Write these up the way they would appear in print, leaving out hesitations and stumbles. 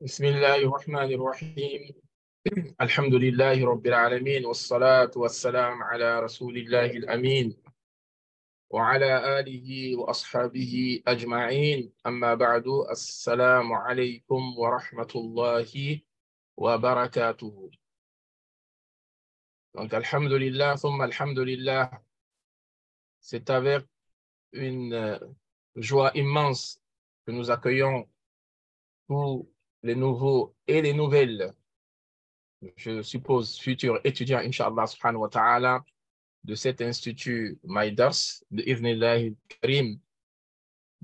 بسم الله الرحمن الرحيم الحمد لله رب العالمين والصلاة والسلام على رسول الله الأمين وعلى آله وأصحابه أجمعين أما بعد السلام عليكم ورحمة الله وبركاته. Donc alhamdulillah, thumma alhamdulillah, c'est avec une joie immense que nous accueillons tous les nouveaux et les nouvelles, je suppose, futurs étudiants, Inch'Allah subhanahu wa ta'ala, de cet institut Maïdars, de Ibn Karim.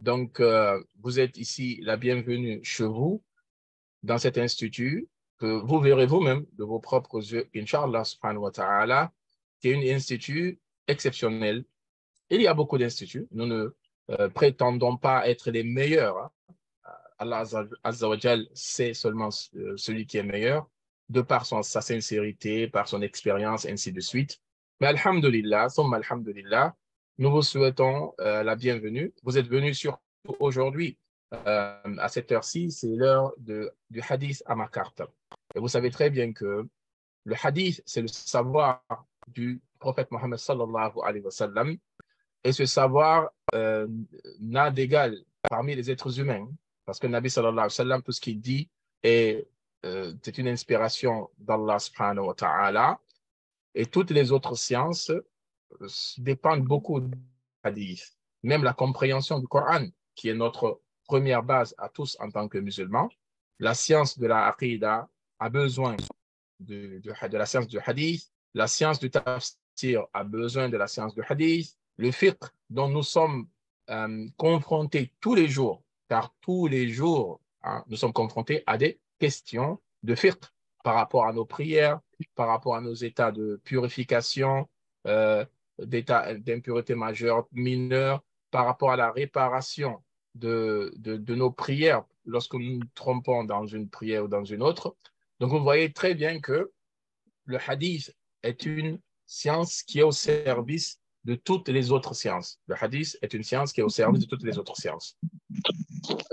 Donc, vous êtes ici la bienvenue chez vous, dans cet institut, que vous verrez vous-même de vos propres yeux, Inch'Allah subhanahu wa ta'ala, qui est un institut exceptionnel. Il y a beaucoup d'instituts. Nous ne prétendons pas être les meilleurs. Hein. Allah Azza wa Jal, c'est seulement celui qui est meilleur, de par sa sincérité, par son expérience, ainsi de suite. Mais alhamdulillah, thumma alhamdulillah, nous vous souhaitons la bienvenue. Vous êtes venus surtout aujourd'hui, à cette heure-ci, c'est l'heure du hadith à ma carte. Et vous savez très bien que le hadith, c'est le savoir du prophète Mohammed sallallahu alayhi wa sallam. Et ce savoir n'a d'égal parmi les êtres humains. Parce que Nabi sallallahu alayhi wa sallam, tout ce qu'il dit c'est une inspiration d'Allah subhanahu wa ta'ala. Et toutes les autres sciences dépendent beaucoup du hadith. Même la compréhension du Coran, qui est notre première base à tous en tant que musulmans, la science de la aqidah a besoin de la science du hadith, la science du tafsir a besoin de la science du hadith, le fiqh dont nous sommes confrontés tous les jours, car tous les jours, hein, nous sommes confrontés à des questions de fiqh par rapport à nos prières, par rapport à nos états de purification, d'état d'impureté majeure, mineure, par rapport à la réparation de nos prières lorsque nous nous trompons dans une prière ou dans une autre. Donc, vous voyez très bien que le hadith est une science qui est au service de toutes les autres sciences. Le hadith est une science qui est au service de toutes les autres sciences.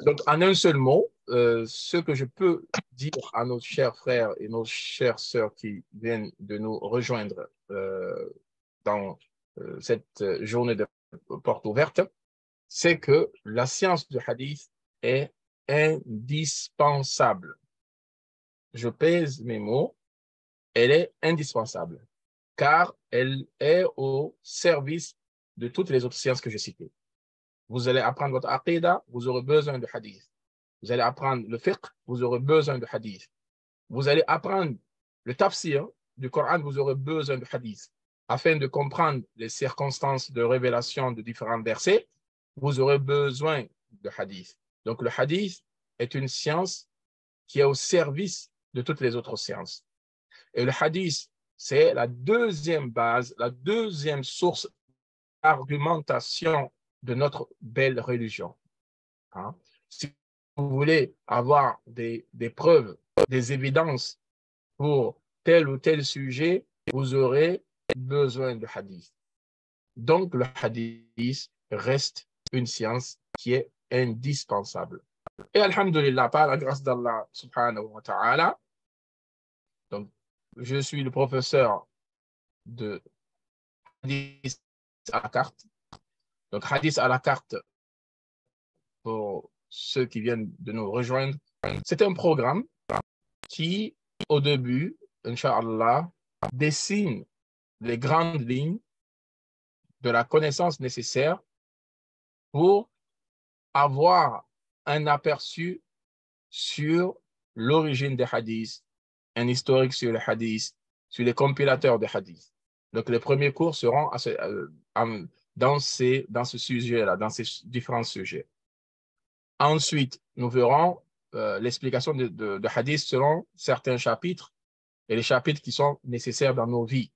Donc, en un seul mot, ce que je peux dire à nos chers frères et nos chères sœurs qui viennent de nous rejoindre dans cette journée de porte ouverte, c'est que la science du hadith est indispensable. Je pèse mes mots, elle est indispensable, car elle est au service de toutes les autres sciences que j'ai citées. Vous allez apprendre votre aqidah, vous aurez besoin de hadith. Vous allez apprendre le fiqh, vous aurez besoin de hadith. Vous allez apprendre le tafsir du Coran, vous aurez besoin de hadith. Afin de comprendre les circonstances de révélation de différents versets, vous aurez besoin de hadith. Donc le hadith est une science qui est au service de toutes les autres sciences. Et le hadith, c'est la deuxième base, la deuxième source d'argumentation de notre belle religion. Hein? Si vous voulez avoir des preuves, des évidences pour tel ou tel sujet, vous aurez besoin de hadith. Donc, le hadith reste une science qui est indispensable. Et alhamdulillah, par la grâce d'Allah subhanahu wa ta'ala, donc, je suis le professeur de hadith à la carte. Donc, hadith à la carte, pour ceux qui viennent de nous rejoindre, c'est un programme qui, au début, Inch'Allah, dessine les grandes lignes de la connaissance nécessaire pour avoir un aperçu sur l'origine des hadiths, un historique sur les hadiths, sur les compilateurs des hadiths. Donc, les premiers cours seront dans ce sujet-là, dans ces différents sujets. Ensuite, nous verrons l'explication de hadiths selon certains chapitres et les chapitres qui sont nécessaires dans nos vies,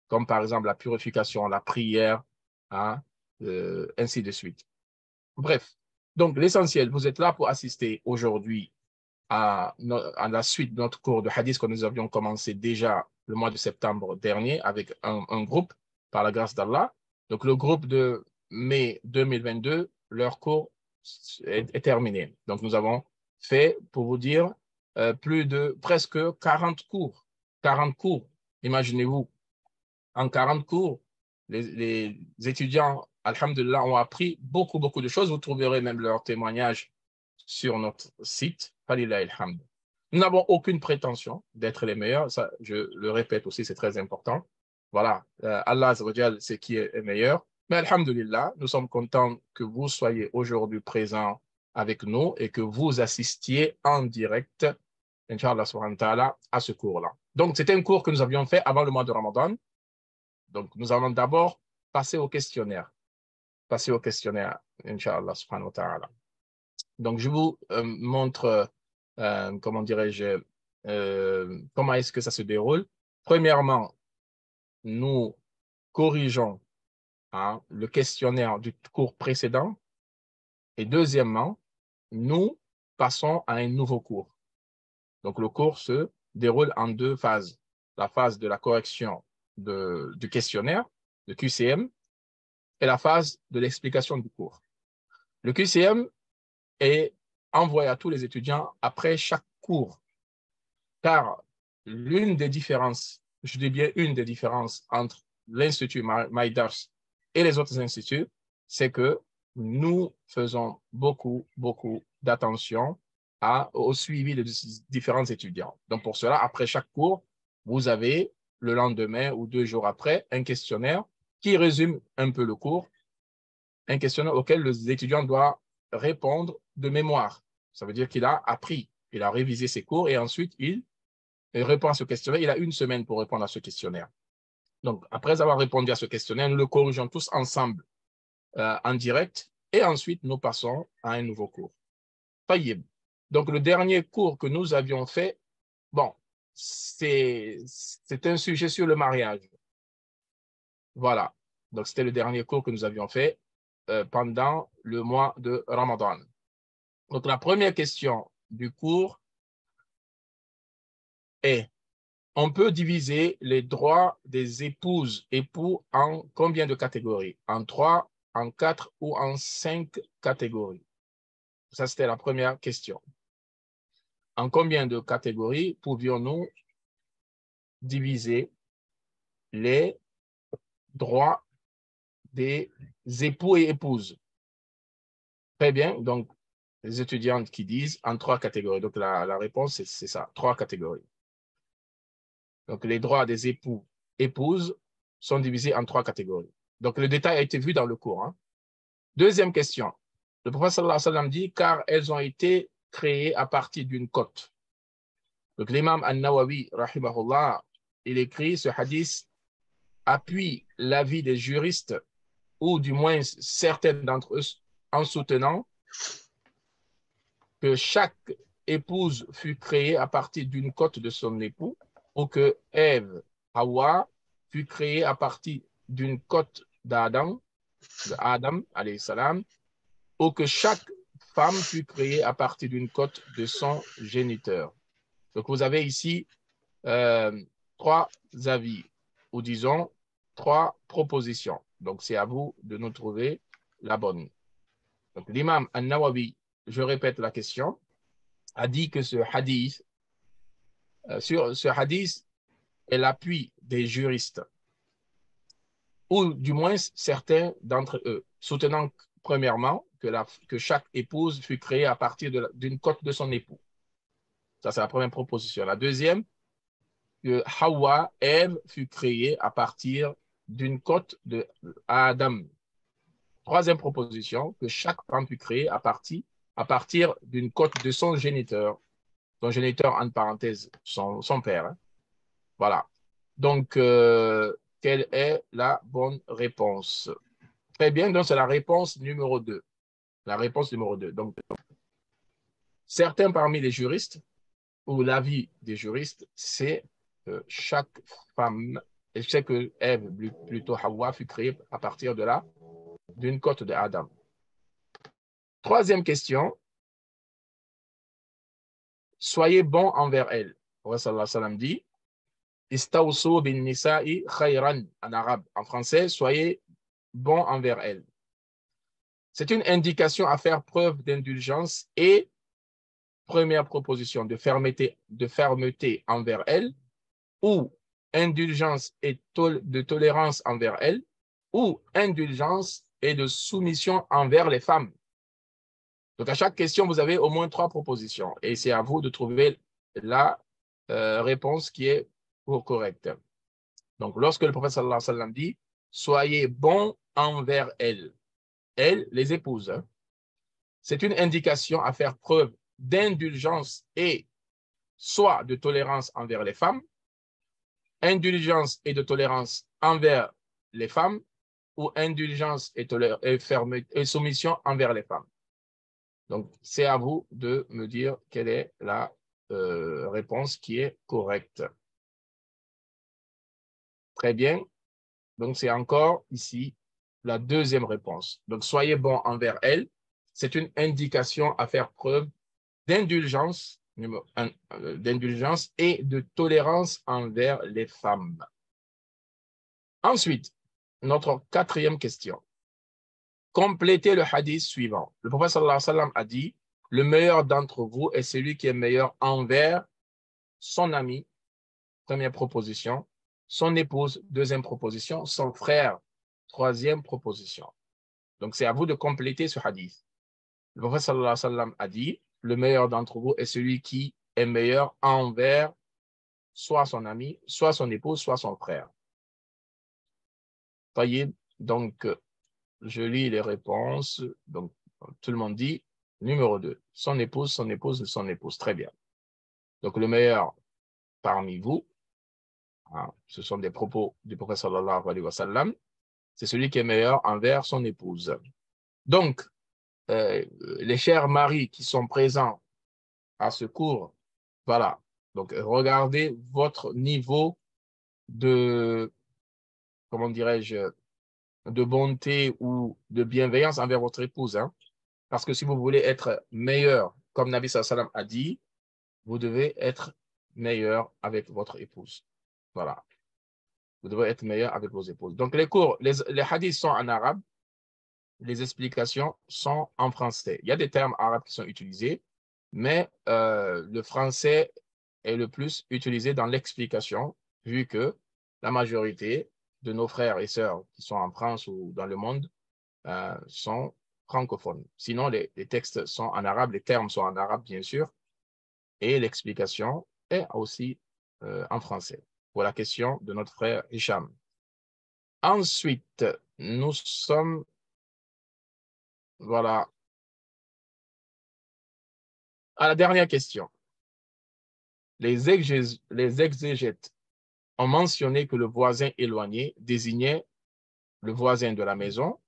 comme par exemple la purification, la prière, hein, ainsi de suite. Bref, donc l'essentiel, vous êtes là pour assister aujourd'hui à la suite de notre cours de hadith que nous avions commencé déjà le mois de septembre dernier avec un groupe, par la grâce d'Allah. Donc le groupe de mai 2022, leur cours est terminé. Donc nous avons fait, pour vous dire, plus de presque 40 cours. 40 cours, imaginez-vous. En 40 cours, les étudiants, alhamdulillah, ont appris beaucoup, beaucoup de choses. Vous trouverez même leurs témoignages sur notre site. Nous n'avons aucune prétention d'être les meilleurs. Ça, je le répète aussi, c'est très important. Voilà, Allah Azzawajal, c'est qui est meilleur. Mais alhamdulillah, nous sommes contents que vous soyez aujourd'hui présents avec nous et que vous assistiez en direct, Inch'Allah subhanahu wa ta'ala, à ce cours-là. Donc, c'était un cours que nous avions fait avant le mois de Ramadan. Donc, nous allons d'abord passer au questionnaire. Passer au questionnaire, Inch'Allah subhanahu wa ta'ala. Donc, je vous montre, comment dirais-je, comment est-ce que ça se déroule. Premièrement, nous corrigeons le questionnaire du cours précédent. Et deuxièmement, nous passons à un nouveau cours. Donc, le cours se déroule en deux phases. La phase de la correction du questionnaire, de QCM, et la phase de l'explication du cours. Le QCM est envoyé à tous les étudiants après chaque cours, car l'une des différences, je dis bien une des différences entre l'Institut Maïdars et les autres instituts, c'est que nous faisons beaucoup, beaucoup d'attention au suivi des différents étudiants. Donc, pour cela, après chaque cours, vous avez le lendemain ou 2 jours après un questionnaire qui résume un peu le cours, un questionnaire auquel les étudiants doivent répondre de mémoire. Ça veut dire qu'il a appris, il a révisé ses cours et ensuite il répond à ce questionnaire. Il a 1 semaine pour répondre à ce questionnaire. Donc, après avoir répondu à ce questionnaire, nous le corrigeons tous ensemble en direct et ensuite nous passons à un nouveau cours. Taïeb. Donc, le dernier cours que nous avions fait, bon, c'est un sujet sur le mariage. Voilà. Donc, c'était le dernier cours que nous avions fait pendant le mois de Ramadan. Donc, la première question du cours est: on peut diviser les droits des épouses, époux en combien de catégories? En 3, en 4 ou en 5 catégories? Ça, c'était la première question. En combien de catégories pouvions-nous diviser les droits des époux et épouses? Très bien. Donc, les étudiantes qui disent en 3 catégories. Donc, la réponse, c'est ça, 3 catégories. Donc, les droits des époux, épouses sont divisés en 3 catégories. Donc, le détail a été vu dans le cours. Deuxième question. Le prophète sallallahu alayhi wa sallam dit: car elles ont été créées à partir d'une cote. Donc, l'imam An-Nawawi, rahimahullah, il écrit: ce hadith appuie l'avis des juristes, ou du moins certains d'entre eux, en soutenant que chaque épouse fut créée à partir d'une cote de son époux, ou que Ève, Hawa, fut créée à partir d'une cote d'Adam, alayhi salam, ou que chaque femme fut créée à partir d'une cote de son géniteur. Donc, vous avez ici 3 avis, ou disons 3 propositions. Donc, c'est à vous de nous trouver la bonne. Donc, l'imam An-Nawawi, je répète la question, a dit que ce hadith, sur ce hadith est l'appui des juristes, ou du moins certains d'entre eux, soutenant premièrement que chaque épouse fut créée à partir d'une cote de son époux. Ça, c'est la première proposition. La deuxième, que Hawa, Ève, fut créée à partir d'une cote de Adam. Troisième proposition, que chaque femme fut créée à partir d'une cote de son géniteur. Son géniteur, en parenthèse, son père. Voilà. Donc, quelle est la bonne réponse? Très bien, donc c'est la réponse numéro 2. La réponse numéro 2. Donc, certains parmi les juristes, ou l'avis des juristes, c'est que chaque femme, et je sais que Ève, plutôt Hawa, fut créée à partir de là, d'une cote de Adam. Troisième question, soyez bons envers elle. Le Prophète sallallahu alayhi wa sallam dit: Istawsu bin nisa'i khayran, en arabe. En français, soyez bons envers elle. C'est une indication à faire preuve d'indulgence et première proposition, de fermeté envers elle, ou indulgence et de tolérance envers elle, ou indulgence et de soumission envers les femmes. Donc, à chaque question, vous avez au moins 3 propositions et c'est à vous de trouver la réponse qui est correcte. Donc, lorsque le prophète sallallahu alayhi wa sallam dit « Soyez bons envers elles », les épouses, c'est une indication à faire preuve d'indulgence et soit de tolérance envers les femmes, indulgence et de tolérance envers les femmes, ou indulgence et soumission envers les femmes. Donc, c'est à vous de me dire quelle est la réponse qui est correcte. Très bien. Donc, c'est encore ici la deuxième réponse. Donc, soyez bons envers elle. C'est une indication à faire preuve d'indulgence et de tolérance envers les femmes. Ensuite, notre 4e question. Complétez le hadith suivant. Le prophète sallallahu alayhi wa sallam a dit « Le meilleur d'entre vous est celui qui est meilleur envers son ami », première proposition, son épouse, deuxième proposition, son frère, troisième proposition. Donc, c'est à vous de compléter ce hadith. Le prophète sallallahu alayhi wa sallam a dit « Le meilleur d'entre vous est celui qui est meilleur envers soit son ami, soit son épouse, soit son frère. » Voyez, donc, je lis les réponses. Donc, tout le monde dit numéro 2, son épouse, son épouse, son épouse. Très bien. Donc, le meilleur parmi vous, hein, ce sont des propos du prophète sallallahu alayhi wa sallam, c'est celui qui est meilleur envers son épouse. Donc, les chers maris qui sont présents à ce cours, voilà. Donc, regardez votre niveau de, comment dirais-je, de bonté ou de bienveillance envers votre épouse. Hein. Parce que si vous voulez être meilleur, comme Nabi sallallahu alayhi wa sallam a dit, vous devez être meilleur avec votre épouse. Voilà. Vous devez être meilleur avec vos épouses. Donc, les cours, les hadiths sont en arabe, les explications sont en français. Il y a des termes arabes qui sont utilisés, mais le français est le plus utilisé dans l'explication, vu que la majorité de nos frères et sœurs qui sont en France ou dans le monde sont francophones. Sinon, les textes sont en arabe, les termes sont en arabe, bien sûr, et l'explication est aussi en français, pour la question de notre frère Hicham. Ensuite, nous sommes, voilà, à la dernière question. Les exégètes ont mentionné que le voisin éloigné désignait le voisin de la maison,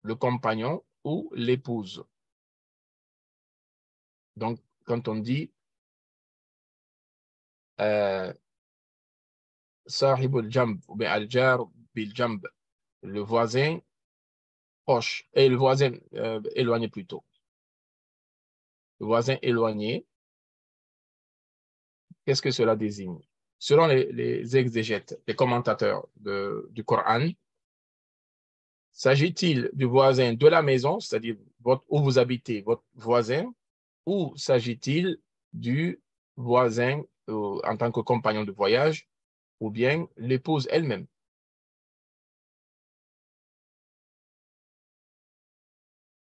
le compagnon ou l'épouse. Donc, quand on dit Sahib al-Jamb ou bien al-Jar bil-Jamb, le voisin proche et le voisin éloigné plutôt. Le voisin éloigné, qu'est-ce que cela désigne? Selon les exégètes, les commentateurs du Coran, s'agit-il du voisin de la maison, c'est-à-dire où vous habitez, votre voisin, ou s'agit-il du voisin en tant que compagnon de voyage, ou bien l'épouse elle-même?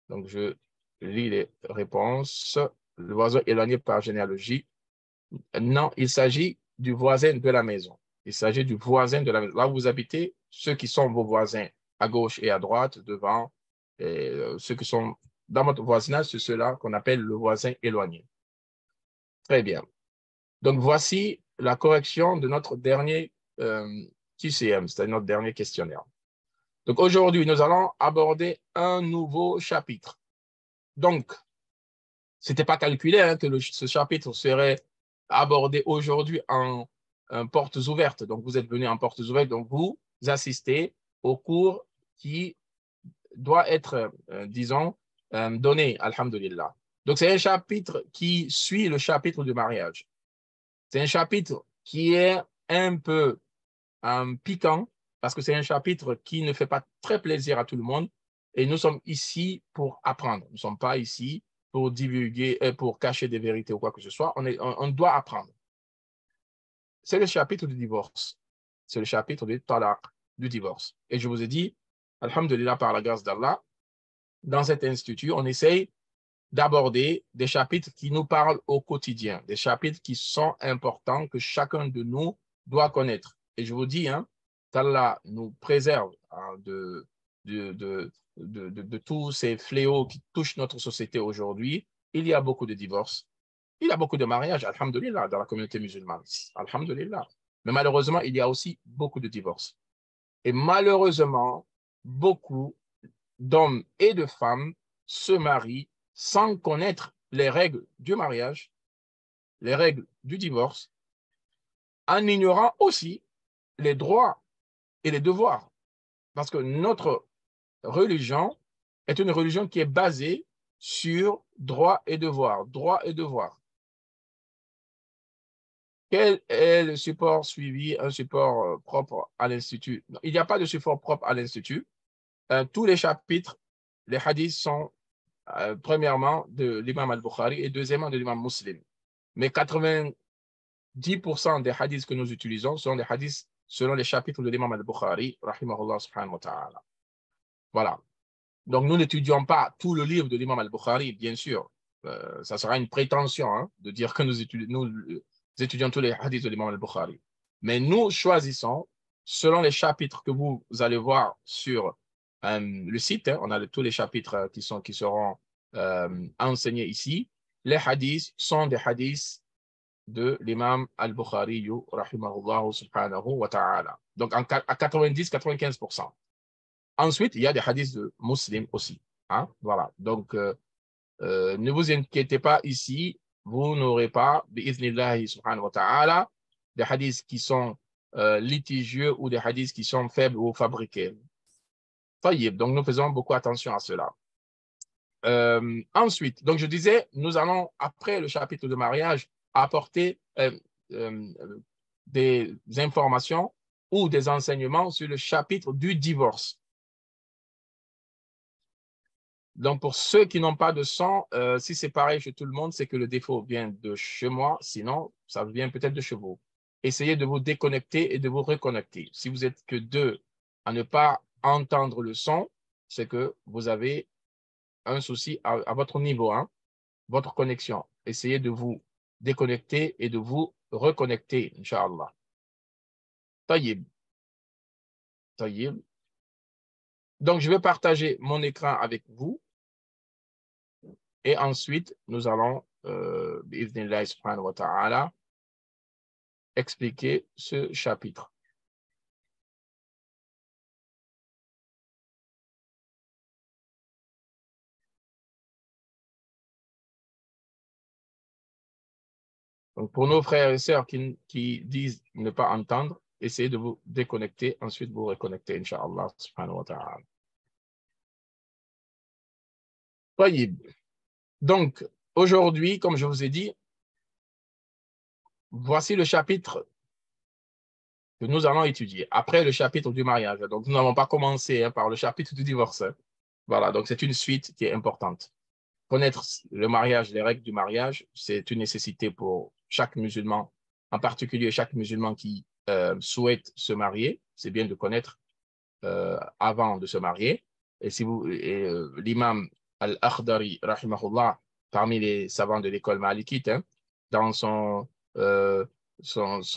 Donc, je lis les réponses. Le voisin éloigné par généalogie. Non, il s'agit du voisin de la maison. Il s'agit du voisin de la maison. Là où vous habitez, ceux qui sont vos voisins à gauche et à droite, devant, et ceux qui sont dans votre voisinage, c'est ceux-là qu'on appelle le voisin éloigné. Très bien. Donc, voici la correction de notre dernier QCM, c'est-à-dire notre dernier questionnaire. Donc, aujourd'hui, nous allons aborder un nouveau chapitre. Donc, ce n'était pas calculé hein, que ce chapitre serait abordé aujourd'hui en portes ouvertes. Donc, vous êtes venus en portes ouvertes, donc vous assistez au cours qui doit être, disons, donné, alhamdulillah. Donc, c'est un chapitre qui suit le chapitre du mariage. C'est un chapitre qui est un peu piquant parce que c'est un chapitre qui ne fait pas très plaisir à tout le monde et nous sommes ici pour apprendre. Nous ne sommes pas ici pour divulguer, pour cacher des vérités ou quoi que ce soit. On doit apprendre. C'est le chapitre du divorce. C'est le chapitre du talaq, du divorce. Et je vous ai dit, alhamdulillah, par la grâce d'Allah, dans cet institut, on essaye d'aborder des chapitres qui nous parlent au quotidien, des chapitres qui sont importants, que chacun de nous doit connaître. Et je vous dis, hein, qu'Allah nous préserve hein, de tous ces fléaux qui touchent notre société aujourd'hui. Il y a beaucoup de divorces, il y a beaucoup de mariages, alhamdulillah, dans la communauté musulmane, alhamdulillah. Mais malheureusement, il y a aussi beaucoup de divorces. Et malheureusement, beaucoup d'hommes et de femmes se marient sans connaître les règles du mariage, les règles du divorce, en ignorant aussi les droits et les devoirs. Parce que notre religion est une religion qui est basée sur droits et devoirs, droits et devoirs. Quel est le support suivi, un support propre à l'Institut? Il n'y a pas de support propre à l'Institut. Tous les chapitres, les hadiths sont premièrement de l'imam al-Bukhari et deuxièmement de l'imam Muslim. Mais 90% des hadiths que nous utilisons sont des hadiths selon les chapitres de l'imam al-Bukhari, rahimahullah subhanahu wa ta'ala. Voilà. Donc, nous n'étudions pas tout le livre de l'imam al-Bukhari, bien sûr. Ça sera une prétention hein, de dire que nous étudions tous les hadiths de l'imam al-Bukhari. Mais nous choisissons, selon les chapitres que vous allez voir sur le site, hein, on a tous les chapitres qui seront enseignés ici. Les hadiths sont des hadiths de l'imam al-Bukhari, rahimahullah subhanahu wa ta'ala. Donc, à 90-95%. Ensuite, il y a des hadiths de musulmans aussi. Hein? Voilà. Donc, ne vous inquiétez pas ici, vous n'aurez pas, bi'iznillahi subhanahu wa ta'ala, des hadiths qui sont litigieux ou des hadiths qui sont faibles ou fabriqués. Donc, nous faisons beaucoup attention à cela. Ensuite, donc je disais, nous allons, après le chapitre de mariage, apporter des informations ou des enseignements sur le chapitre du divorce. Donc, pour ceux qui n'ont pas de son, si c'est pareil chez tout le monde, c'est que le défaut vient de chez moi, sinon, ça vient peut-être de chez vous. Essayez de vous déconnecter et de vous reconnecter. Si vous n'êtes que deux à ne pas entendre le son, c'est que vous avez un souci à votre niveau, hein, votre connexion. Essayez de vous déconnecter et de vous reconnecter, Inch'Allah. Taïib. Taïib. Donc, je vais partager mon écran avec vous. Et ensuite, nous allons, bi'idhnillahi subhanahu wa ta'ala, expliquer ce chapitre. Donc, pour nos frères et sœurs qui disent ne pas entendre, essayez de vous déconnecter, ensuite vous reconnecter, Inch'Allah subhanahu wa ta'ala. Taïib. Donc, aujourd'hui, comme je vous ai dit, voici le chapitre que nous allons étudier, après le chapitre du mariage. Donc, nous n'avons pas commencé hein, par le chapitre du divorce. Hein. Voilà, donc c'est une suite qui est importante. Connaître le mariage, les règles du mariage, c'est une nécessité pour chaque musulman, en particulier chaque musulman qui souhaite se marier. C'est bien de connaître avant de se marier. Et si vous, l'imam Al-Akhdari, rahimahullah, parmi les savants de l'école malikite, hein, dans son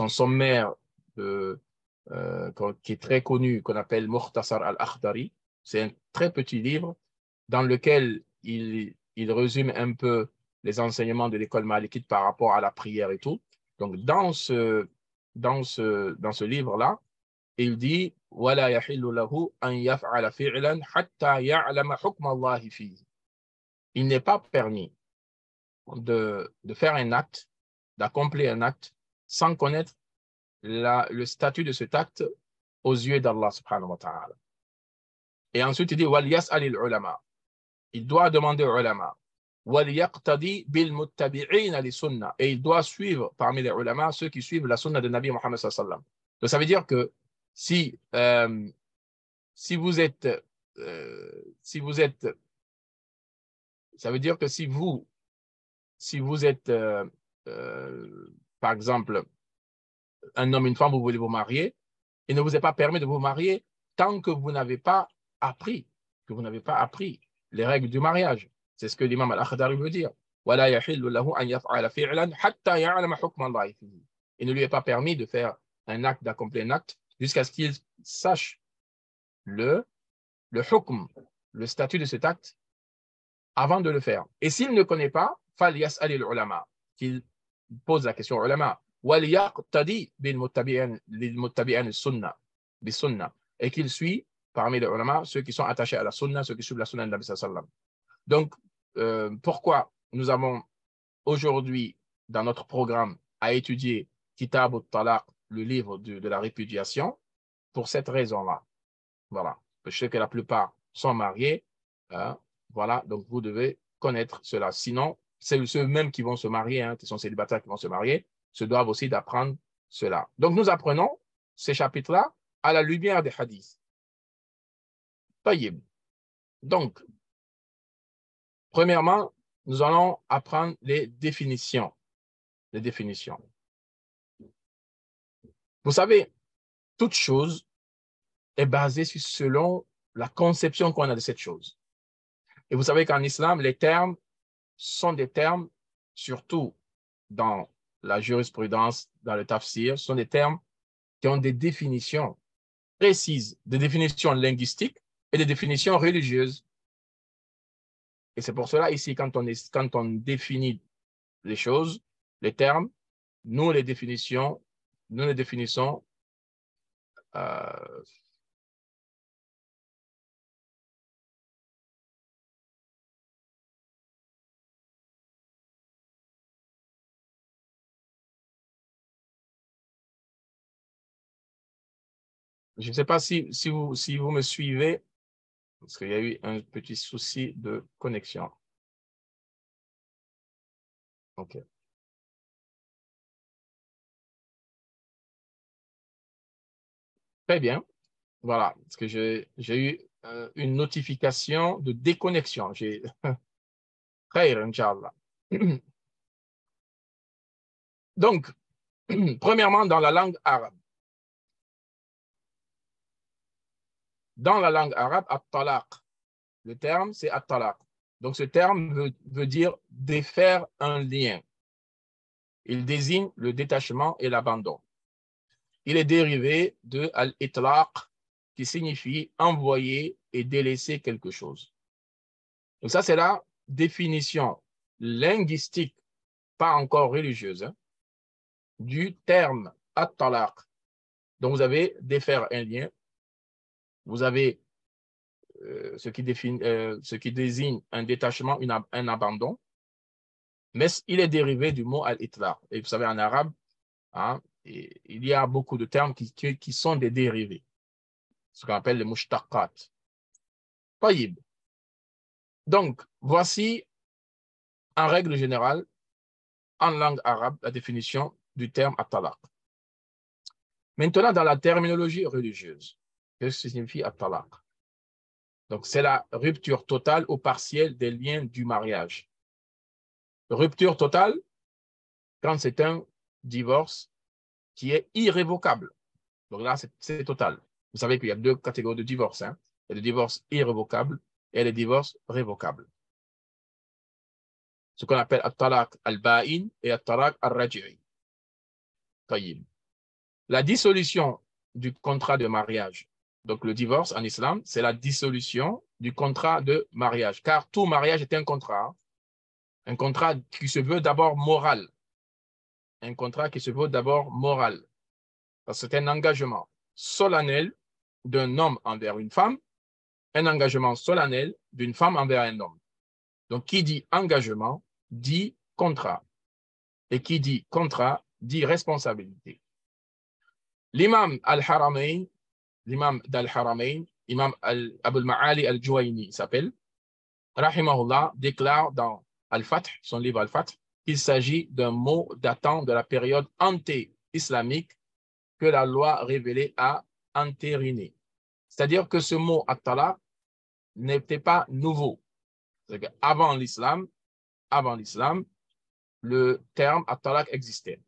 sommaire qui est très connu, qu'on appelle Mukhtasar Al-Akhdari, c'est un très petit livre dans lequel il résume un peu les enseignements de l'école malikite par rapport à la prière et tout. Donc, dans ce livre-là, il dit وَلَا يَحِلُّ لَهُ أَنْ يَفْعَلَ فِعْلًا حَتَّى يَعْلَمَ حُكْمَ اللَّهِ فِيهِ. Il n'est pas permis de faire un acte, d'accomplir un acte, sans connaître le statut de cet acte aux yeux d'Allah subhanahu wa ta'ala. Et ensuite, il dit وَلْيَسْأَلِ الْعُلَمَاء. Il doit demander aux ulama. وَلْيَقْتَدِي بِالْمُتَّبِعِينَ لِسُنَّةِ. Et il doit suivre parmi les ulama ceux qui suivent la sunna de Nabi Muhammad sallallahu alayhi wa sallam. Donc, ça veut dire que si vous êtes, ça veut dire que si vous si vous êtes, par exemple, un homme, une femme, vous voulez vous marier, il ne vous est pas permis de vous marier tant que vous n'avez pas appris, les règles du mariage. C'est ce que l'imam Al-Akhdari veut dire. Il ne lui est pas permis de faire un acte, d'accomplir un acte, jusqu'à ce qu'il sache le hukm, le statut de cet acte, avant de le faire. Et s'il ne connaît pas, qu'il pose la question aux ulama, et qu'il suit parmi les ulama ceux qui sont attachés à la sunna, ceux qui suivent la sunna de Nabi sallallahu. Donc, pourquoi nous avons aujourd'hui dans notre programme à étudier Kitab al-Talaq, le livre de la répudiation, pour cette raison-là. Voilà. Je sais que la plupart sont mariés. Hein, voilà. Donc, vous devez connaître cela. Sinon, c'est ceux mêmes qui vont se marier, hein, qui sont célibataires, qui vont se marier, se doivent aussi d'apprendre cela. Donc, nous apprenons ces chapitres-là à la lumière des hadiths. Taïb. Donc, premièrement, nous allons apprendre les définitions. Les définitions. Vous savez, toute chose est basée selon la conception qu'on a de cette chose. Et vous savez qu'en islam, les termes sont des termes, surtout dans la jurisprudence, dans le tafsir, sont des termes qui ont des définitions précises, des définitions linguistiques et des définitions religieuses. Et c'est pour cela, ici, quand on définit les choses, les termes, nous les définissons je ne sais pas si vous me suivez, parce qu'il y a eu un petit souci de connexion. OK. Très bien. Voilà, parce que j'ai eu une notification de déconnexion. Khair, Inch'Allah. Donc, premièrement, dans la langue arabe. Dans la langue arabe, at-talaq. Le terme, c'est at-talaq. Donc, ce terme veut dire défaire un lien. Il désigne le détachement et l'abandon. Il est dérivé de al-itlaq, qui signifie envoyer et délaisser quelque chose. Donc, ça, c'est la définition linguistique, pas encore religieuse, hein, du terme at-talaq. Donc, vous avez défaire un lien, vous avez ce qui désigne un détachement, un abandon, mais il est dérivé du mot al-itlaq. Et vous savez, en arabe, hein, il y a beaucoup de termes qui sont des dérivés, ce qu'on appelle les mushtaqat. Taïb. Donc, voici, en règle générale, en langue arabe, la définition du terme at-talaq. Maintenant, dans la terminologie religieuse, qu'est-ce que signifie at-talaq? Donc, c'est la rupture totale ou partielle des liens du mariage. Rupture totale, quand c'est un divorce qui est irrévocable. Donc là, c'est total. Vous savez qu'il y a deux catégories de divorce. Hein. Il y a le divorce irrévocable et le divorce révocable. Ce qu'on appelle at-talaq al-ba'in et at-talaq al-raji'i. La dissolution du contrat de mariage. Donc, le divorce en islam, c'est la dissolution du contrat de mariage. Car tout mariage est un contrat qui se veut d'abord moral. Un contrat qui se veut d'abord moral. Parce que c'est un engagement solennel d'un homme envers une femme, un engagement solennel d'une femme envers un homme. Donc, qui dit engagement, dit contrat. Et qui dit contrat, dit responsabilité. L'imam al-Haramain, l'imam d'al-Haramain, imam Abul Ma'ali al-Juwayni s'appelle, rahimahullah, déclare dans Al-Fath, son livre Al-Fath, qu'il s'agit d'un mot datant de la période anté-islamique que la loi révélée a entériné. C'est-à-dire que ce mot at-talaq n'était pas nouveau. Avant l'islam, le terme at-talaq existait.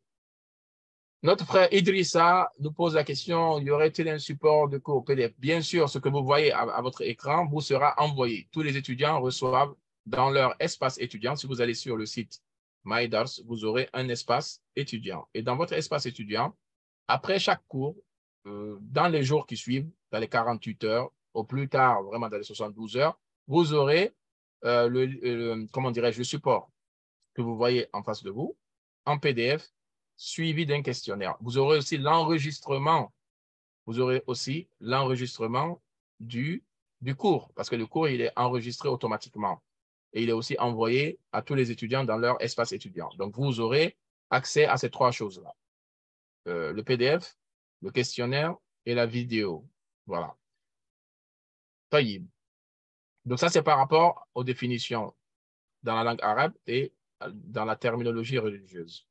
Notre frère Idrissa nous pose la question, y aurait-il un support de cours PDF? Bien sûr, ce que vous voyez à votre écran vous sera envoyé. Tous les étudiants reçoivent dans leur espace étudiant, si vous allez sur le site MyDars, vous aurez un espace étudiant. Et dans votre espace étudiant, après chaque cours, dans les jours qui suivent, dans les 48 heures, au plus tard, vraiment dans les 72 heures, vous aurez comment dirais-je, le support que vous voyez en face de vous, en PDF, suivi d'un questionnaire. Vous aurez aussi l'enregistrement. Vous aurez aussi l'enregistrement du cours, parce que le cours, il est enregistré automatiquement. Et il est aussi envoyé à tous les étudiants dans leur espace étudiant. Donc, vous aurez accès à ces trois choses-là. Le PDF, le questionnaire et la vidéo. Voilà. Taïb. Donc, ça, c'est par rapport aux définitions dans la langue arabe et dans la terminologie religieuse.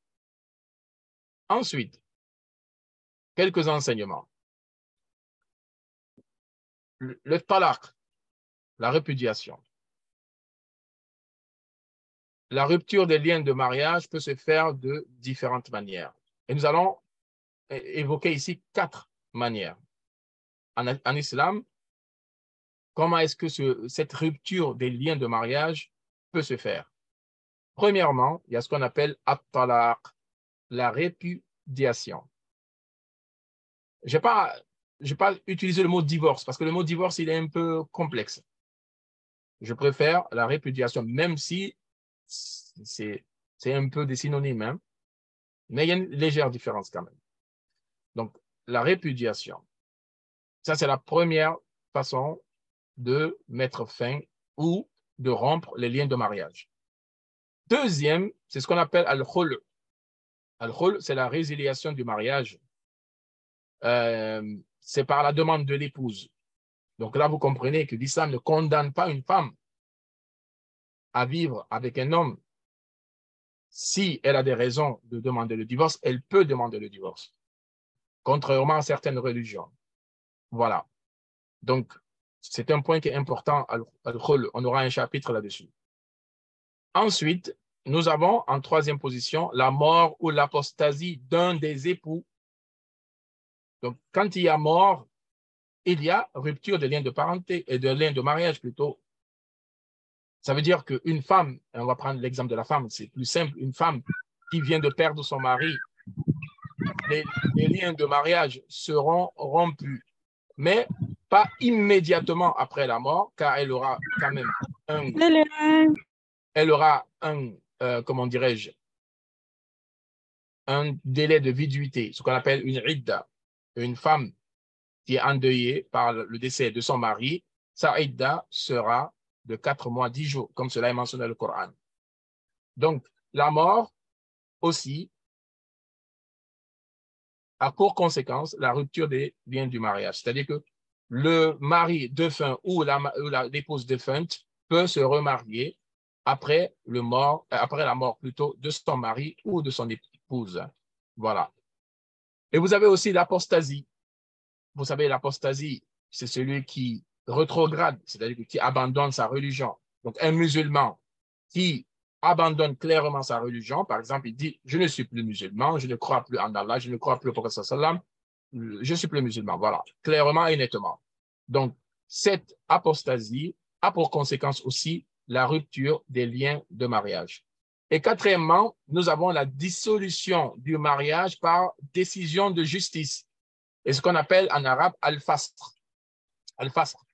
Ensuite, quelques enseignements. Le talaq, la répudiation. La rupture des liens de mariage peut se faire de différentes manières. Et nous allons évoquer ici 4 manières. En islam, comment est-ce que cette rupture des liens de mariage peut se faire? Premièrement, il y a ce qu'on appelle at-talaq, la répudiation. Je n'ai pas utilisé le mot divorce parce que le mot divorce, il est un peu complexe. Je préfère la répudiation, même si c'est un peu des synonymes, hein, mais il y a une légère différence quand même. Donc, la répudiation, ça c'est la première façon de mettre fin ou de rompre les liens de mariage. Deuxième, c'est ce qu'on appelle al-khul. Al-khul, c'est la résiliation du mariage. C'est par la demande de l'épouse. Donc là, vous comprenez que l'islam ne condamne pas une femme à vivre avec un homme. Si elle a des raisons de demander le divorce, elle peut demander le divorce, contrairement à certaines religions. Voilà. Donc, c'est un point qui est important. On aura un chapitre là-dessus. Ensuite, nous avons en troisième position la mort ou l'apostasie d'un des époux. Donc, quand il y a mort, il y a rupture de liens de parenté et de liens de mariage plutôt. Ça veut dire qu'une femme, on va prendre l'exemple de la femme, c'est plus simple, une femme qui vient de perdre son mari, les liens de mariage seront rompus, mais pas immédiatement après la mort, car elle aura quand même comment dirais-je, un délai de viduité, ce qu'on appelle une idda. Une femme qui est endeuillée par le décès de son mari, sa idda sera de 4 mois, 10 jours, comme cela est mentionné dans le Coran. Donc, la mort aussi a pour conséquence la rupture des liens du mariage. C'est-à-dire que le mari défunt ou l'épouse défunte peut se remarier après la mort plutôt de son mari ou de son épouse. Voilà. Et vous avez aussi l'apostasie. Vous savez, l'apostasie, c'est celui qui rétrograde, c'est-à-dire qui abandonne sa religion. Donc, un musulman qui abandonne clairement sa religion, par exemple, il dit, je ne suis plus musulman, je ne crois plus en Allah, je ne crois plus au prophète sallam, je ne suis plus musulman, voilà, clairement et nettement. Donc, cette apostasie a pour conséquence aussi la rupture des liens de mariage. Et quatrièmement, nous avons la dissolution du mariage par décision de justice. Et ce qu'on appelle en arabe al-fasr. Al-fasr.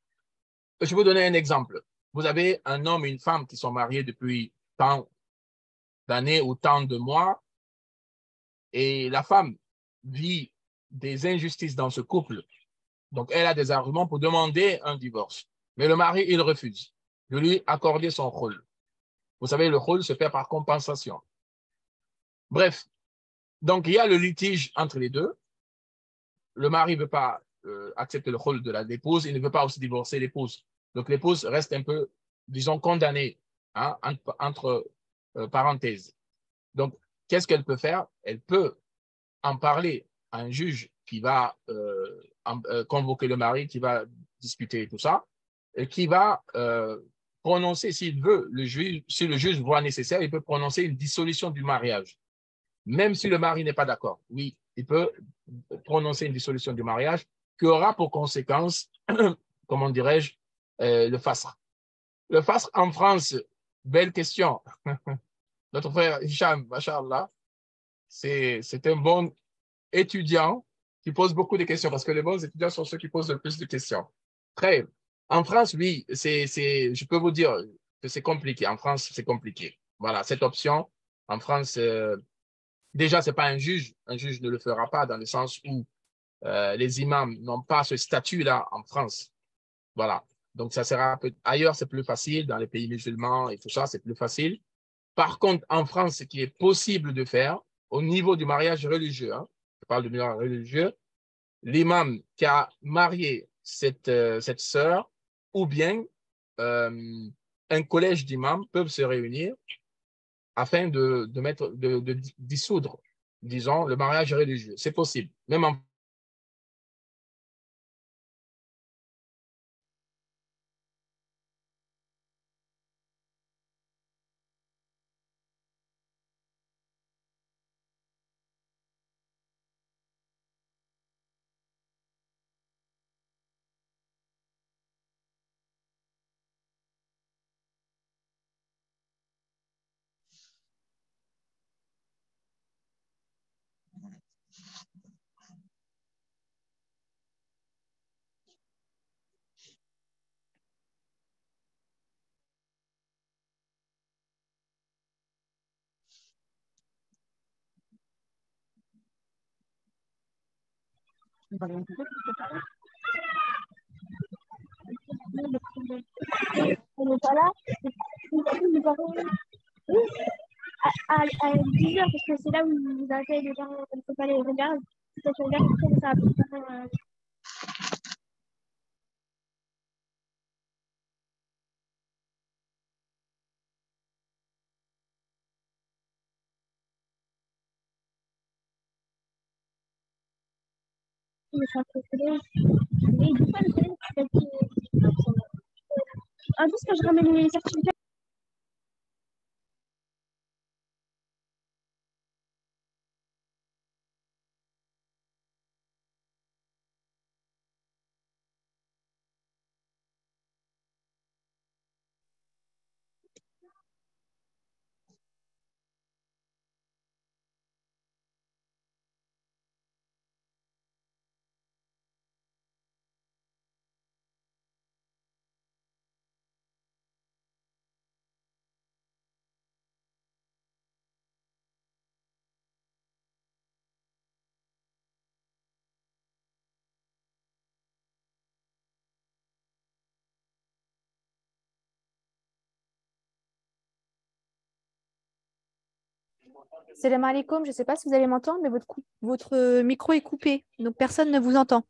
Je vais vous donner un exemple. Vous avez un homme et une femme qui sont mariés depuis tant d'années ou tant de mois, et la femme vit des injustices dans ce couple. Donc, elle a des arguments pour demander un divorce. Mais le mari, il refuse de lui accorder son rôle. Vous savez, le rôle se fait par compensation. Bref, donc il y a le litige entre les deux. Le mari ne veut pas accepter le rôle de l'épouse, il ne veut pas aussi divorcer l'épouse. Donc l'épouse reste un peu, disons, condamnée, hein, entre parenthèses. Donc, qu'est-ce qu'elle peut faire? Elle peut en parler à un juge qui va convoquer le mari, qui va discuter tout ça, et qui va prononcer, s'il veut, si le juge voit nécessaire, il peut prononcer une dissolution du mariage, même si le mari n'est pas d'accord. Oui, il peut prononcer une dissolution du mariage qui aura pour conséquence, comment dirais-je, le fasr. Le fasr en France, belle question. Notre frère Hicham, machallah, c'est un bon étudiant qui pose beaucoup de questions parce que les bons étudiants sont ceux qui posent le plus de questions. Très. En France, oui, je peux vous dire que c'est compliqué. En France, c'est compliqué. Voilà, cette option, en France, déjà, ce n'est pas un juge. Un juge ne le fera pas dans le sens où les imams n'ont pas ce statut-là en France. Voilà. Donc, ça sera ailleurs, c'est plus facile. Dans les pays musulmans et tout ça, c'est plus facile. Par contre, en France, ce qui est possible de faire au niveau du mariage religieux, hein, je parle du mariage religieux, l'imam qui a marié cette sœur ou bien un collège d'imams peuvent se réunir afin de dissoudre, disons, le mariage religieux. C'est possible. Même en On n'est pas là. À 10 heures, parce que c'est là où vous arrêtez les parents, il ne faut pas les regarder. Si tu regardes, ça va. Mais ça fait que et du coup, le collège, un jour, quand je ramène les certificats. Salam alaikum, je ne sais pas si vous allez m'entendre, mais votre micro est coupé, donc personne ne vous entend.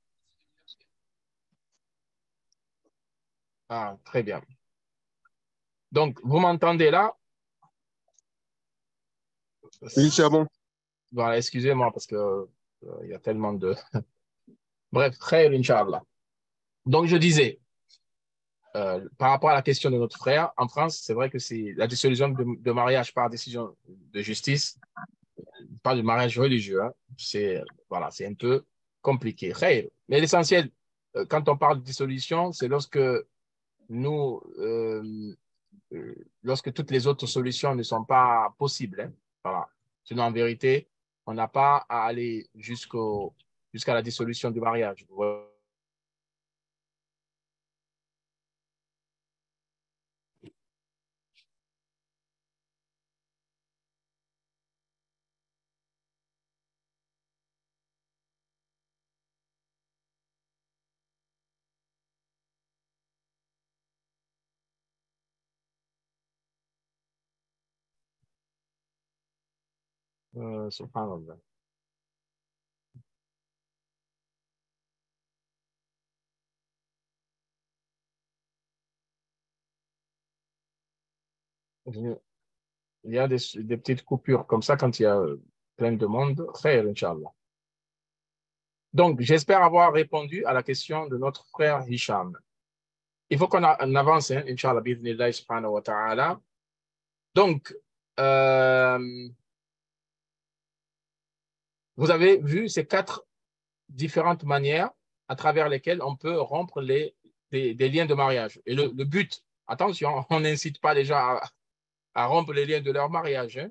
Ah, très bien. Donc, vous m'entendez là? Oui, c'est bon. Voilà, excusez-moi parce que il y a tellement de... Bref, khair, Inch'Allah. Donc, je disais, par rapport à la question de notre frère, en France, c'est vrai que c'est la dissolution de mariage par décision de justice, pas de mariage religieux, hein. Voilà, c'est un peu compliqué. Khair. Mais l'essentiel, quand on parle de dissolution, c'est nous, lorsque toutes les autres solutions ne sont pas possibles, hein. Voilà. Sinon, en vérité, on n'a pas à aller jusqu'à la dissolution du mariage. Subhanallah. Il y a des petites coupures comme ça quand il y a plein de monde. Khair, Inch'Allah. Donc, j'espère avoir répondu à la question de notre frère Hicham. il faut qu'on avance, hein, Inch'Allah, bi'idhnillahi subhanahu wa ta'ala. Donc, vous avez vu ces 4 différentes manières à travers lesquelles on peut rompre des liens de mariage. Et le but, attention, on n'incite pas les gens à rompre les liens de leur mariage. Hein.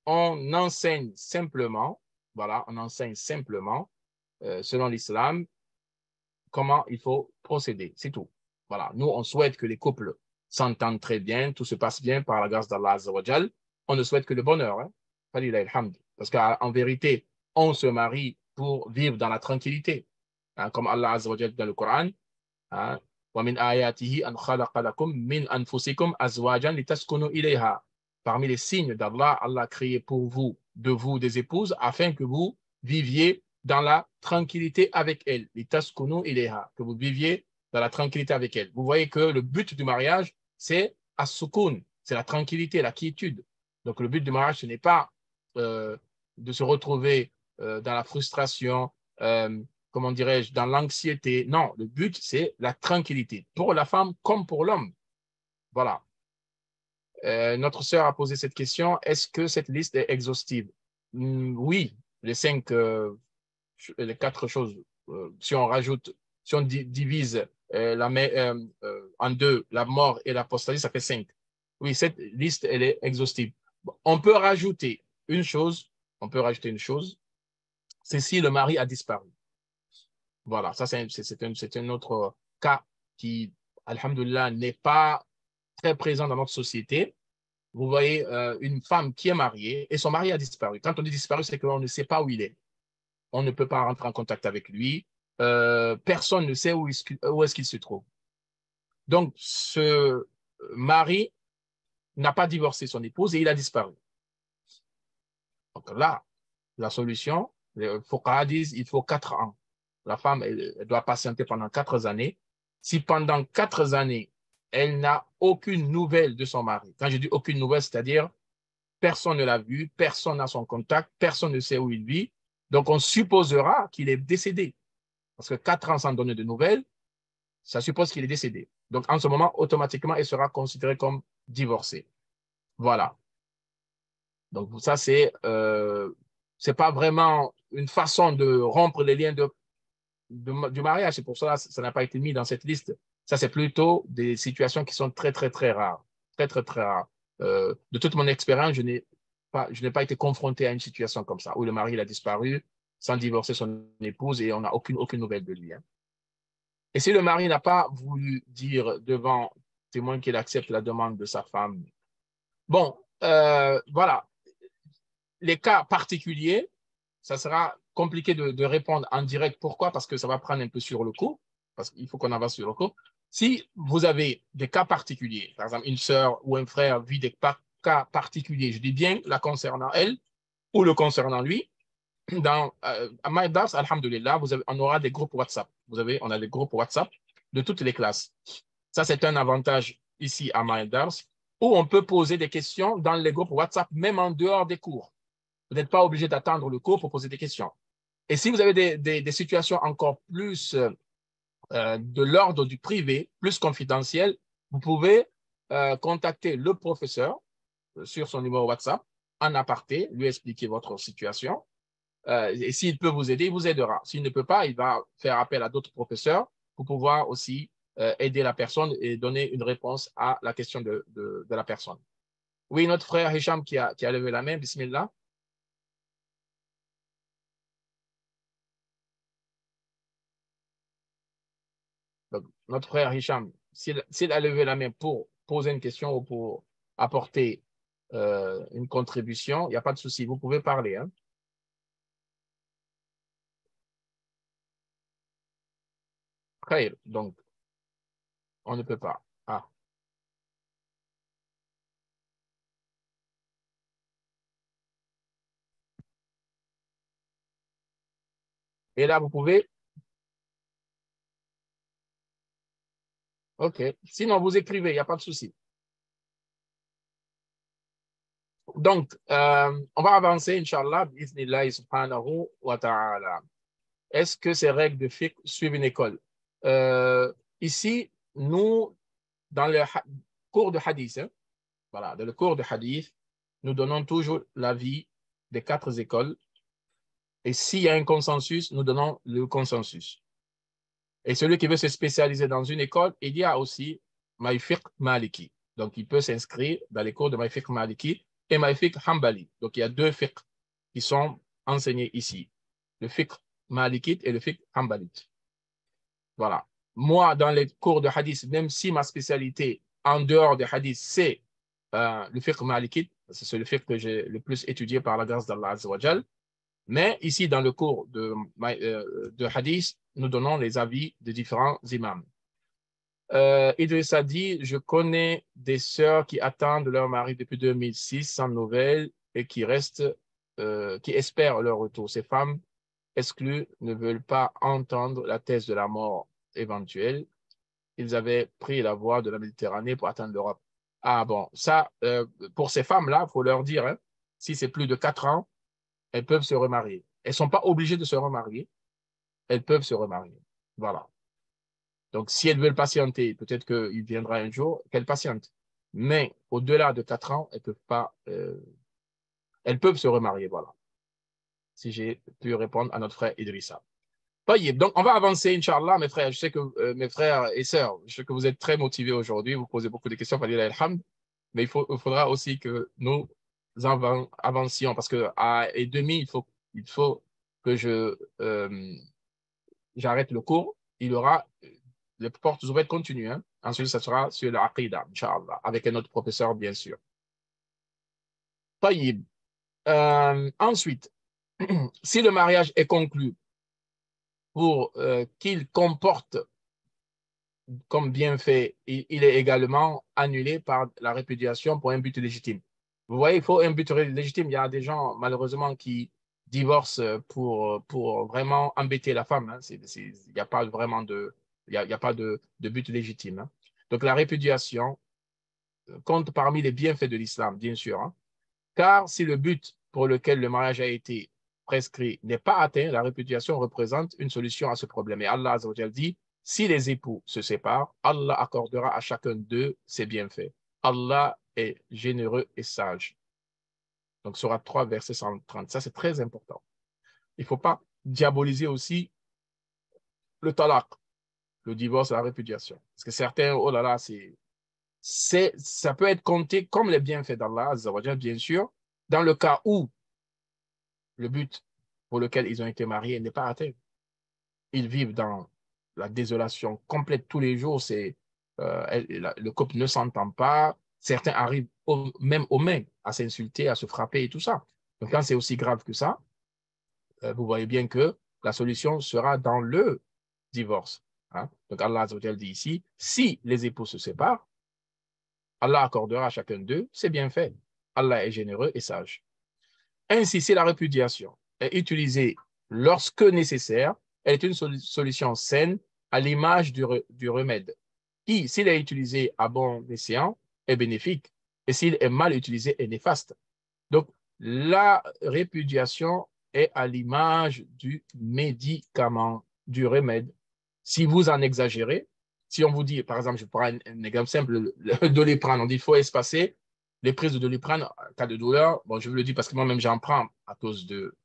On enseigne simplement, voilà, on enseigne simplement, selon l'islam, comment il faut procéder. C'est tout. Voilà. Nous, on souhaite que les couples s'entendent très bien, tout se passe bien par la grâce d'Allah Azza wa Jal. On ne souhaite que le bonheur. Hein. Parce qu'en vérité, on se marie pour vivre dans la tranquillité. Hein, comme Allah Azza wa Jal dans le Coran. Hein, وَمِنْ آيَاتِهِ أَنْ خَلَقَ لَكُم مِنْ أَنفُسِكُمْ أَزْوَاجًا لِتَسْكُنُوا إِلَيْهَا. Parmi les signes d'Allah, Allah a créé pour vous, de vous, des épouses, afin que vous viviez dans la tranquillité avec elles. لِتَسْكُنُوا إِلَيْهَا. Que vous viviez dans la tranquillité avec elles. Vous voyez que le but du mariage, c'est as-sukun, c'est la tranquillité, la quiétude. Donc le but du mariage, ce n'est pas de se retrouver dans la frustration, comment dirais-je, dans l'anxiété. Non, le but, c'est la tranquillité, pour la femme comme pour l'homme. Voilà. Notre sœur a posé cette question. Est-ce que cette liste est exhaustive? Oui, les 4 choses. Si on rajoute, si on divise en 2, la mort et l'apostasie, ça fait 5. Oui, cette liste, elle est exhaustive. On peut rajouter une chose, c'est si le mari a disparu. Voilà, ça c'est un autre cas qui, alhamdoulilah, n'est pas très présent dans notre société. Vous voyez une femme qui est mariée et son mari a disparu. Quand on dit disparu, c'est qu'on ne sait pas où il est. On ne peut pas rentrer en contact avec lui. Personne ne sait où est-ce qu'il se trouve. Donc, ce mari n'a pas divorcé son épouse et il a disparu. Donc là, la solution, les fuqaha disent il faut 4 ans. La femme, elle doit patienter pendant 4 années. Si pendant 4 années, elle n'a aucune nouvelle de son mari, quand je dis aucune nouvelle, c'est-à-dire personne ne l'a vu, personne n'a son contact, personne ne sait où il vit, donc on supposera qu'il est décédé. Parce que 4 ans sans donner de nouvelles, ça suppose qu'il est décédé. Donc en ce moment, automatiquement, elle sera considérée comme divorcée. Voilà. Donc ça, c'est pas vraiment une façon de rompre les liens du mariage. C'est pour ça que ça n'a pas été mis dans cette liste. Ça, c'est plutôt des situations qui sont très, très, très rares. Très, très, très rares. De toute mon expérience, je n'ai pas été confronté à une situation comme ça, où le mari il a disparu sans divorcer son épouse et on n'a aucune nouvelle de lui. Hein. Et si le mari n'a pas voulu dire devant témoin qu'il accepte la demande de sa femme, bon, voilà. Les cas particuliers, ça sera compliqué de répondre en direct. Pourquoi? Parce que ça va prendre un peu sur le coup, parce qu'il faut qu'on avance sur le coup. Si vous avez des cas particuliers, par exemple, une sœur ou un frère vit des cas particuliers, je dis bien la concernant elle ou le concernant lui, à MyDars, alhamdoulilah, on aura des groupes WhatsApp. On a des groupes WhatsApp de toutes les classes. Ça, c'est un avantage ici à MyDars, où on peut poser des questions dans les groupes WhatsApp, même en dehors des cours. Vous n'êtes pas obligé d'attendre le cours pour poser des questions. Et si vous avez des situations encore plus de l'ordre du privé, plus confidentiel, vous pouvez contacter le professeur sur son numéro WhatsApp en aparté, lui expliquer votre situation. Et s'il peut vous aider, il vous aidera. S'il ne peut pas, il va faire appel à d'autres professeurs pour pouvoir aussi aider la personne et donner une réponse à la question de la personne. Oui, notre frère Hicham qui a levé la main, bismillah. Donc, notre frère Hicham, s'il a levé la main pour poser une question ou pour apporter une contribution, il n'y a pas de souci, vous pouvez parler. Hein? Très, donc, on ne peut pas. Ah. Et là, vous pouvez. OK. Sinon, vous écrivez, il n'y a pas de souci. Donc, on va avancer, Inch'Allah, bi'iznillahi subhanahu wa ta'ala. Est-ce que ces règles de fiqh suivent une école? Ici, nous, dans le cours de hadith, hein, voilà, dans le cours de hadith, nous donnons toujours l'avis des 4 écoles. Et s'il y a un consensus, nous donnons le consensus. Et celui qui veut se spécialiser dans une école, il y a aussi Maïfiq Maliki. Donc, il peut s'inscrire dans les cours de Maïfiq Maliki et Maïfiq Hanbali. Donc, il y a 2 fiqh qui sont enseignés ici. Le fiqh Malikite et le fiqh Hanbalite. Voilà. Moi, dans les cours de hadith, même si ma spécialité en dehors des hadiths, c'est le fiqh Malikite, c'est le fiqh que j'ai le plus étudié par la grâce d'Allah Azza wa Jal. Mais ici, dans le cours de hadith, nous donnons les avis de différents imams. Idriss a dit, je connais des sœurs qui attendent leur mari depuis 2006 sans nouvelles et qui espèrent leur retour. Ces femmes exclues ne veulent pas entendre la thèse de la mort éventuelle. Ils avaient pris la voie de la Méditerranée pour atteindre l'Europe. Ah bon, ça, pour ces femmes-là, il faut leur dire, hein, si c'est plus de 4 ans, elles peuvent se remarier. Elles ne sont pas obligées de se remarier. Elles peuvent se remarier. Voilà. Donc, si elles veulent patienter, peut-être qu'il viendra un jour qu'elles patientent. Mais au-delà de 4 ans, elles peuvent se remarier. Voilà. Si j'ai pu répondre à notre frère Idrissa. Donc, on va avancer, Inch'Allah, mes frères. Je sais que mes frères et sœurs, je sais que vous êtes très motivés aujourd'hui. Vous posez beaucoup de questions, mais il faudra aussi que nous avancions parce qu'à 1h30, il faut que j'arrête le cours. Il y aura les portes ouvertes continuent. Hein. Ensuite, ça sera sur l'Aqidah, Inch'Allah, avec un autre professeur, bien sûr. Ensuite, si le mariage est conclu pour qu'il comporte comme bienfait, il est également annulé par la répudiation pour un but légitime. Vous voyez, il faut un but légitime. Il y a des gens, malheureusement, qui divorcent pour vraiment embêter la femme. Hein. Il n'y a pas vraiment il y a pas de but légitime. Hein. Donc, la répudiation compte parmi les bienfaits de l'islam, bien sûr. Hein. Car si le but pour lequel le mariage a été prescrit n'est pas atteint, la répudiation représente une solution à ce problème. Et Allah Azza wa Jal dit, si les époux se séparent, Allah accordera à chacun d'eux ses bienfaits. Allah est généreux et sage. Donc, Sourate 3, verset 130. Ça, c'est très important. Il ne faut pas diaboliser aussi le talaq, le divorce, la répudiation. Parce que certains, oh là là, ça peut être compté comme les bienfaits d'Allah, Azza wa Jal, bien sûr, dans le cas où le but pour lequel ils ont été mariés n'est pas atteint. Ils vivent dans la désolation complète tous les jours. Le couple ne s'entend pas. Certains arrivent même aux mains à s'insulter, à se frapper et tout ça. Donc, quand c'est aussi grave que ça, vous voyez bien que la solution sera dans le divorce. Hein? Donc, Allah Azza wa Jal dit ici, si les époux se séparent, Allah accordera à chacun d'eux ses bienfaits. Allah est généreux et sage. Ainsi, si la répudiation est utilisée lorsque nécessaire, elle est une solution saine à l'image du remède, qui, s'il est utilisé à bon escient, est bénéfique, et s'il est mal utilisé, est néfaste. Donc, la répudiation est à l'image du médicament, du remède. Si vous en exagérez, si on vous dit, par exemple, je prends un exemple simple, le Doliprane, on dit qu'il faut espacer les prises de Doliprane en cas de douleur. Bon, je vous le dis parce que moi-même, j'en prends à cause de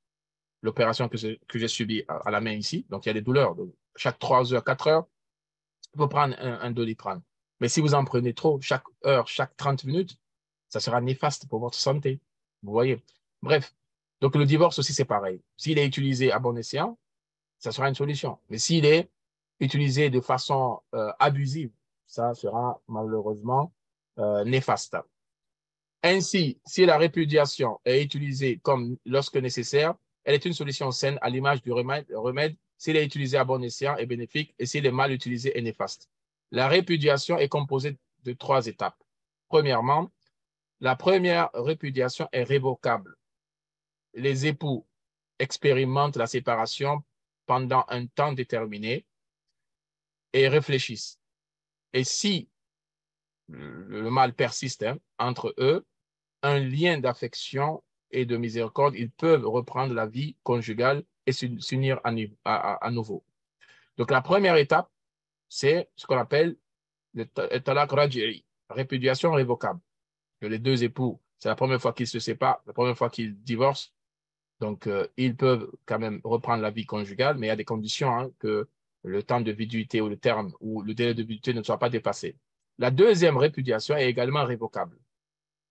l'opération que j'ai subie à la main ici. Donc, il y a des douleurs. Donc, chaque 3 heures, 4 heures, il faut prendre un Doliprane. Mais si vous en prenez trop, chaque heure, chaque 30 minutes, ça sera néfaste pour votre santé. Vous voyez? Bref. Donc, le divorce aussi, c'est pareil. S'il est utilisé à bon escient, ça sera une solution. Mais s'il est utilisé de façon abusive, ça sera malheureusement néfaste. Ainsi, si la répudiation est utilisée comme lorsque nécessaire, elle est une solution saine à l'image du remède. S'il est utilisé à bon escient, est bénéfique, et s'il est mal utilisé, est néfaste. La répudiation est composée de 3 étapes. Premièrement, la première répudiation est révocable. Les époux expérimentent la séparation pendant un temps déterminé et réfléchissent. Et si le mal persiste entre eux, un lien d'affection et de miséricorde, ils peuvent reprendre la vie conjugale et s'unir à nouveau. Donc, la première étape, c'est ce qu'on appelle le talaq raji'i, répudiation révocable. Que les deux époux, c'est la première fois qu'ils se séparent, la première fois qu'ils divorcent. Donc, ils peuvent quand même reprendre la vie conjugale, mais il y a des conditions, hein, que le temps de viduité ou le terme ou le délai de viduité ne soit pas dépassé. La deuxième répudiation est également révocable.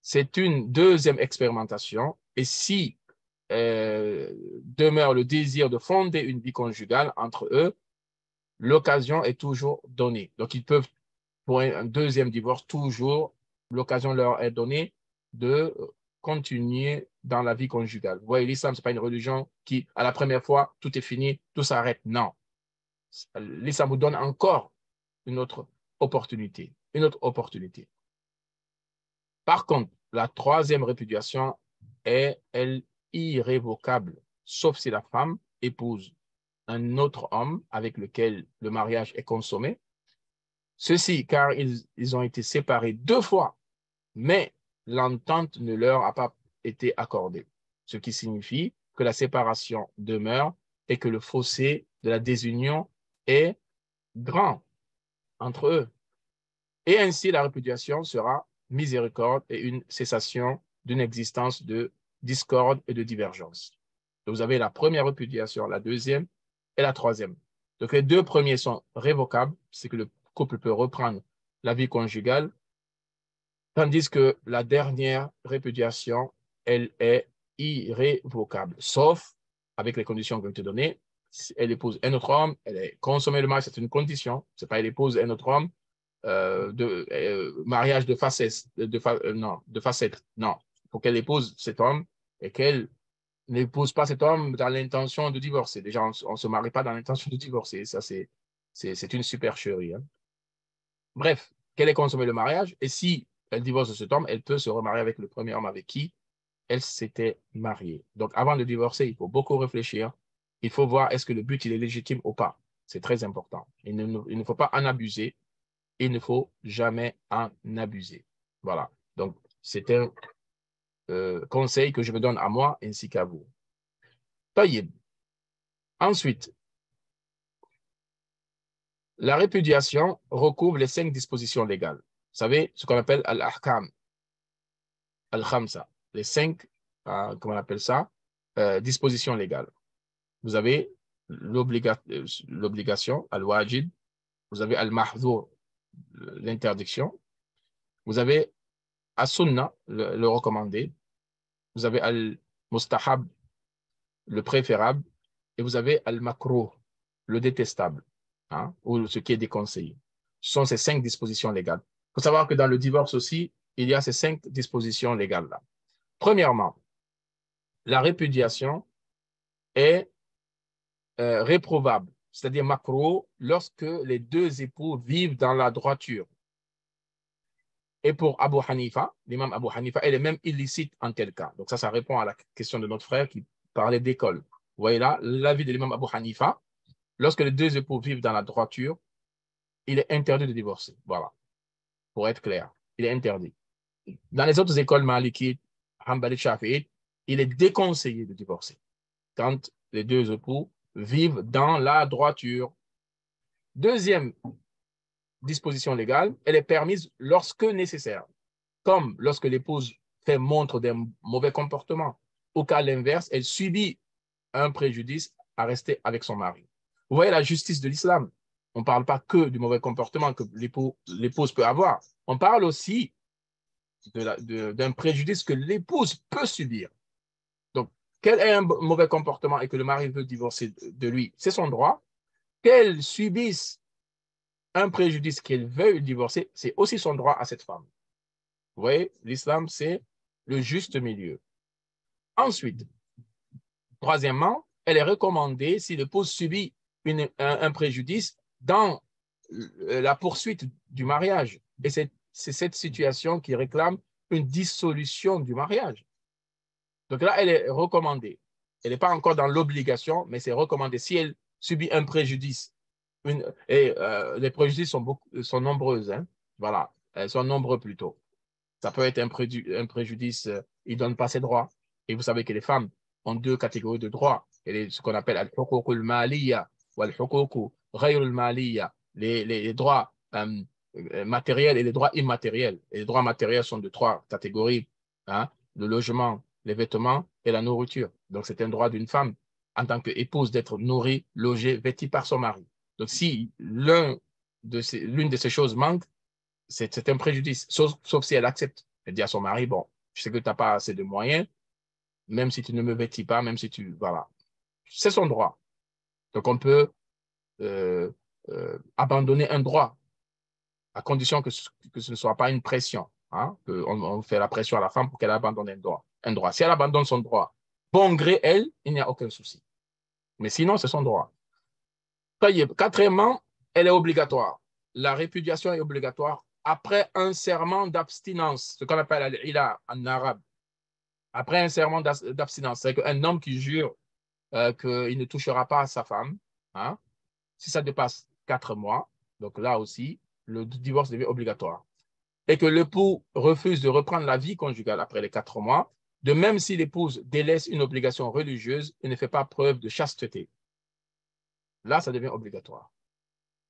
C'est une deuxième expérimentation et si demeure le désir de fonder une vie conjugale entre eux, l'occasion est toujours donnée. Donc, ils peuvent, pour un deuxième divorce, toujours, l'occasion leur est donnée de continuer dans la vie conjugale. Vous voyez, l'islam, ce n'est pas une religion qui, à la première fois, tout est fini, tout s'arrête. Non. L'islam vous donne encore une autre opportunité. Une autre opportunité. Par contre, la troisième répudiation est, elle, irrévocable, sauf si la femme épouse un autre homme avec lequel le mariage est consommé. Ceci car ils ont été séparés 2 fois, mais l'entente ne leur a pas été accordée, ce qui signifie que la séparation demeure et que le fossé de la désunion est grand entre eux. Et ainsi, la répudiation sera miséricorde et une cessation d'une existence de discorde et de divergence. Donc, vous avez la première répudiation, la deuxième et la troisième. Donc, les 2 premiers sont révocables, c'est que le couple peut reprendre la vie conjugale, tandis que la dernière répudiation, elle est irrévocable, sauf avec les conditions que je vais te donner. Si elle épouse un autre homme, elle est consommée le mariage, c'est une condition. Ce n'est pas elle épouse un autre homme, mariage de facettes, non, de facettes. Non, il faut qu'elle épouse cet homme et qu'elle n'épouse pas cet homme dans l'intention de divorcer. Déjà, on ne se marie pas dans l'intention de divorcer. Ça, c'est une supercherie. Hein. Bref, qu'elle ait consommé le mariage et si elle divorce de cet homme, elle peut se remarier avec le premier homme avec qui elle s'était mariée. Donc, avant de divorcer, il faut beaucoup réfléchir. Il faut voir est-ce que le but il est légitime ou pas. C'est très important. Il ne faut pas en abuser. Il ne faut jamais en abuser. Voilà. Donc, c'est un conseil que je me donne à moi ainsi qu'à vous. Taïb. Ensuite, la répudiation recouvre les 5 dispositions légales. Vous savez, ce qu'on appelle al-ahkam, al-khamsa, les 5, comment on appelle ça, dispositions légales. Vous avez l'obligation, al-wajib, vous avez al-mahzour, l'interdiction, vous avez as-sunnah, le recommandé, vous avez al-mustahab, le préférable, et vous avez al-makruh, le détestable, hein, ou ce qui est déconseillé. Ce sont ces 5 dispositions légales. Il faut savoir que dans le divorce aussi, il y a ces 5 dispositions légales-là. Premièrement, la répudiation est réprouvable, c'est-à-dire makruh, lorsque les 2 époux vivent dans la droiture. Et pour Abu Hanifa, l'imam Abu Hanifa, elle est même illicite en tel cas. Donc ça répond à la question de notre frère qui parlait d'école. Vous voyez là, l'avis de l'imam Abu Hanifa, lorsque les 2 époux vivent dans la droiture, il est interdit de divorcer. Voilà, pour être clair, il est interdit. Dans les autres écoles malikites, Hanbali, Shafi'it, il est déconseillé de divorcer quand les 2 époux vivent dans la droiture. Deuxième disposition légale, elle est permise lorsque nécessaire, comme lorsque l'épouse fait montre d'un mauvais comportement, ou qu'à l'inverse, elle subit un préjudice à rester avec son mari. Vous voyez la justice de l'islam. On ne parle pas que du mauvais comportement que l'épouse peut avoir. On parle aussi d'un préjudice que l'épouse peut subir. Donc, quel est un mauvais comportement et que le mari veut divorcer de lui, c'est son droit. Qu'elle subisse un préjudice qu'elle veuille divorcer, c'est aussi son droit à cette femme. Vous voyez, l'islam, c'est le juste milieu. Ensuite, troisièmement, elle est recommandée si l'épouse subit un préjudice dans la poursuite du mariage. Et c'est cette situation qui réclame une dissolution du mariage. Donc là, elle est recommandée. Elle n'est pas encore dans l'obligation, mais c'est recommandé. Si elle subit un préjudice, les préjudices sont nombreuses, hein? Voilà, elles sont nombreuses plutôt. Ça peut être un préjudice, il ne donne pas ses droits. Et vous savez que les femmes ont 2 catégories de droits. Et ce qu'on appelle al-huquq al-maliyya ou al-huquq ghayr al-maliyya, les droits matériels et les droits immatériels. Et les droits matériels sont de 3 catégories, hein, le logement, les vêtements et la nourriture. Donc, c'est un droit d'une femme en tant qu'épouse d'être nourrie, logée, vêtie par son mari. Donc, si l'une de ces choses manque, c'est un préjudice, sauf si elle accepte. Elle dit à son mari, bon, je sais que tu n'as pas assez de moyens, même si tu ne me vêtis pas, même si tu... Voilà. C'est son droit. Donc, on peut abandonner un droit à condition que ce ne soit pas une pression. Hein, on fait la pression à la femme pour qu'elle abandonne un droit. Si elle abandonne son droit, bon gré, elle, il n'y a aucun souci. Mais sinon, c'est son droit. Quatrièmement, elle est obligatoire. La répudiation est obligatoire après un serment d'abstinence, ce qu'on appelle al-ila en arabe. Après un serment d'abstinence, c'est qu'un homme qui jure qu'il ne touchera pas à sa femme, hein, si ça dépasse 4 mois, donc là aussi, le divorce devient obligatoire. Et que l'époux refuse de reprendre la vie conjugale après les 4 mois, de même si l'épouse délaisse une obligation religieuse et ne fait pas preuve de chasteté. Là, ça devient obligatoire.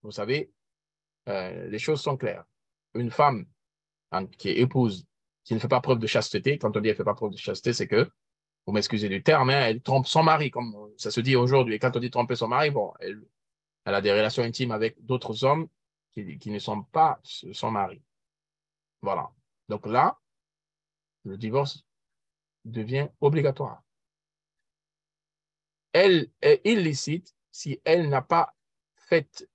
Vous savez, les choses sont claires. Une femme qui est épouse, qui ne fait pas preuve de chasteté, quand on dit elle ne fait pas preuve de chasteté, c'est que, vous m'excusez du terme, hein, elle trompe son mari, comme ça se dit aujourd'hui. Et quand on dit tromper son mari, bon, elle a des relations intimes avec d'autres hommes qui ne sont pas son mari. Voilà. Donc là, le divorce devient obligatoire. Elle est illicite si elle n'a pas fait,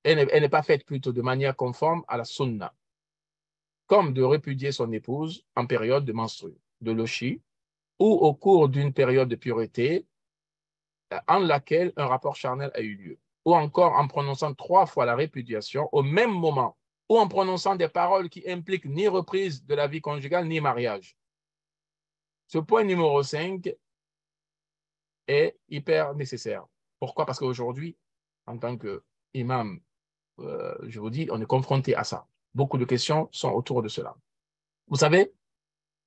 elle n'est pas faite plutôt de manière conforme à la sunna, comme de répudier son épouse en période de menstrue, de lochi, ou au cours d'une période de pureté en laquelle un rapport charnel a eu lieu, ou encore en prononçant 3 fois la répudiation au même moment, ou en prononçant des paroles qui impliquent ni reprise de la vie conjugale, ni mariage. Ce point numéro 5 est hyper nécessaire. Pourquoi? Parce qu'aujourd'hui, en tant qu'imam, je vous dis, on est confronté à ça. Beaucoup de questions sont autour de cela. Vous savez,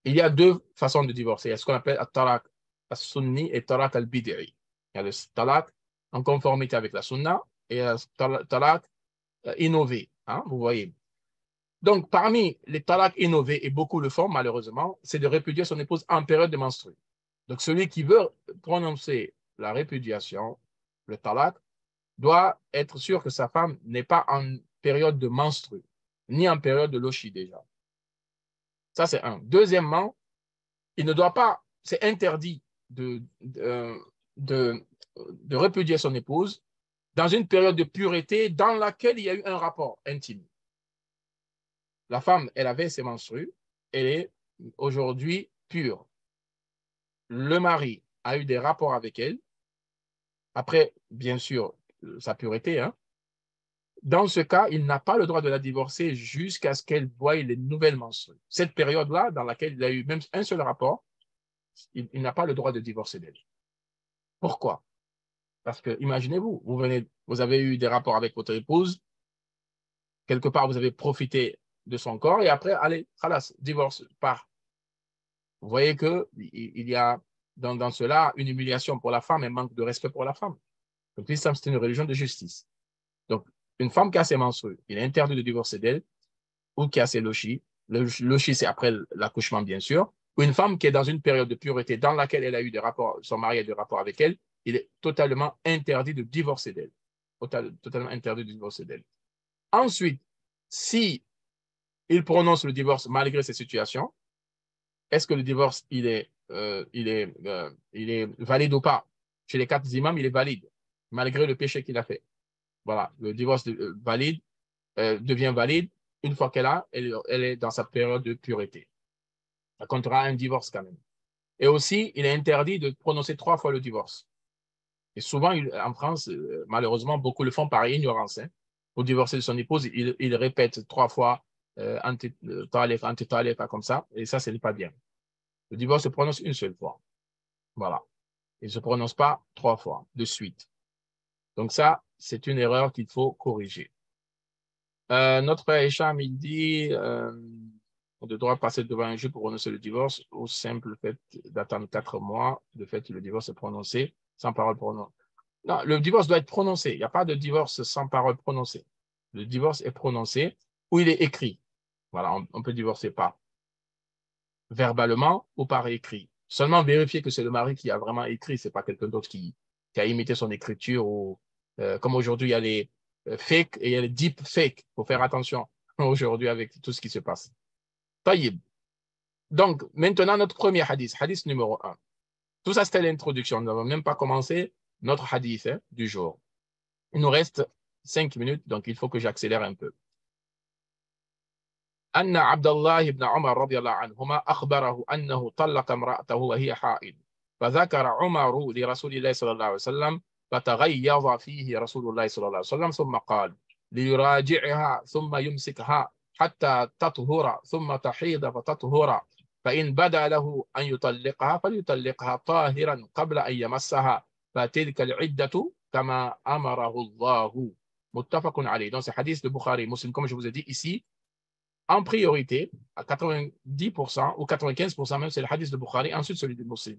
il y a 2 façons de divorcer. Il y a ce qu'on appelle at-talaq as-sunni et talaq al-bid'i. Il y a le talaq en conformité avec la sunna et le talaq innové. Hein, vous voyez. Donc, parmi les talaq innovés, et beaucoup le font malheureusement, c'est de répudier son épouse en période de menstrue. Donc, celui qui veut prononcer la répudiation, le talaq, doit être sûr que sa femme n'est pas en période de menstrue, ni en période de lochi déjà. Ça, c'est un. Deuxièmement, il ne doit pas, c'est interdit de répudier son épouse dans une période de pureté dans laquelle il y a eu un rapport intime. La femme, elle avait ses menstrues, elle est aujourd'hui pure. Le mari a eu des rapports avec elle, après, bien sûr, sa pureté, hein. Dans ce cas, il n'a pas le droit de la divorcer jusqu'à ce qu'elle voie les nouvelles menstrues. Cette période-là, dans laquelle il a eu même un seul rapport, il n'a pas le droit de divorcer d'elle. Pourquoi? Parce que, imaginez-vous, vous avez eu des rapports avec votre épouse, quelque part, vous avez profité de son corps, et après, allez, khalas, divorce, part. Vous voyez qu'il y a dans cela une humiliation pour la femme et un manque de respect pour la femme. Donc, l'islam, c'est une religion de justice. Donc, une femme qui a ses menstrues, il est interdit de divorcer d'elle, ou qui a ses lochis. Le lochi, c'est après l'accouchement, bien sûr. Ou une femme qui est dans une période de pureté dans laquelle elle a eu des rapports, son mari a eu des rapports avec elle, il est totalement interdit de divorcer d'elle. Totalement interdit de divorcer d'elle. Ensuite, si il prononce le divorce malgré ces situations, est-ce que le divorce, il est valide ou pas? Chez les 4 imams, il est valide, malgré le péché qu'il a fait. Voilà, le divorce devient valide une fois elle est dans sa période de pureté. Ça comptera un divorce quand même. Et aussi, il est interdit de prononcer 3 fois le divorce. Et souvent, en France, malheureusement, beaucoup le font par ignorance. Hein. Pour divorcer de son épouse, il répète 3 fois anti-talef, comme ça. Et ça, ce n'est pas bien. Le divorce se prononce une seule fois. Voilà. Il ne se prononce pas 3 fois de suite. Donc ça, c'est une erreur qu'il faut corriger. Notre frère Hicham, il dit on doit passer devant un juge pour prononcer le divorce au simple fait d'attendre 4 mois. De fait, le divorce est prononcé sans parole prononcée. Non, le divorce doit être prononcé. Il n'y a pas de divorce sans parole prononcée. le divorce est prononcé ou il est écrit. Voilà, on peut divorcer pas verbalement ou par écrit. Seulement vérifier que c'est le mari qui a vraiment écrit, ce n'est pas quelqu'un d'autre qui a imité son écriture. Ou comme aujourd'hui, il y a les fake et il y a les deep fake. Il faut faire attention aujourd'hui avec tout ce qui se passe. Taïb. Donc, maintenant, notre premier hadith, hadith numéro 1. Tout ça, c'était l'introduction. Nous n'avons même pas commencé notre hadith du jour. Il nous reste 5 minutes, donc il faut que j'accélère un peu. أن عبد الله بن عمر رضي الله عنهما أخبره أنه طلق امرأته وهي حائض فذكر عمر لرسول الله صلى الله عليه وسلم فتغيظ فيه رسول الله صلى الله عليه وسلم ثم قال ليراجعها ثم يمسكها حتى تطهر ثم تحيض فتطهر فإن بدا له أن يطلقها فليطلقها طاهرا قبل أن يمسها فتلك العدة كما أمره الله متفق عليه. Donc c'est hadith de Bukhari, Muslim, comme je vous ai dit ici. En priorité, à 90% ou 95% même, c'est le hadith de Bukhari, ensuite celui de Muslim.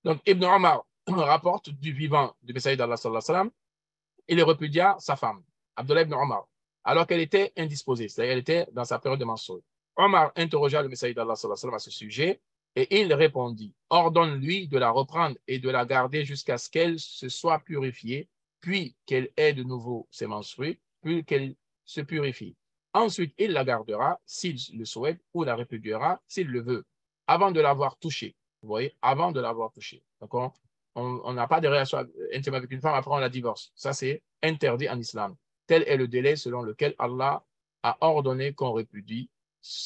Donc, Ibn Omar rapporte du vivant du Messaïd d'Allah sallallahu alayhi wa sallam, il repudia sa femme, Abdullah ibn Omar, alors qu'elle était indisposée, c'est-à-dire qu'elle était dans sa période de menstruation. Omar interrogea le Messaïd d'Allah sallallahu alayhi wa sallam à ce sujet et il répondit, ordonne-lui de la reprendre et de la garder jusqu'à ce qu'elle se soit purifiée, puis qu'elle ait de nouveau ses menstrues, puis qu'elle se purifie. Ensuite, il la gardera s'il le souhaite ou la répudiera s'il le veut, avant de l'avoir touchée. Vous voyez, avant de l'avoir touchée. D'accord? On n'a pas de relation intime avec une femme, après on la divorce. Ça, c'est interdit en islam. Tel est le délai selon lequel Allah a ordonné qu'on répudie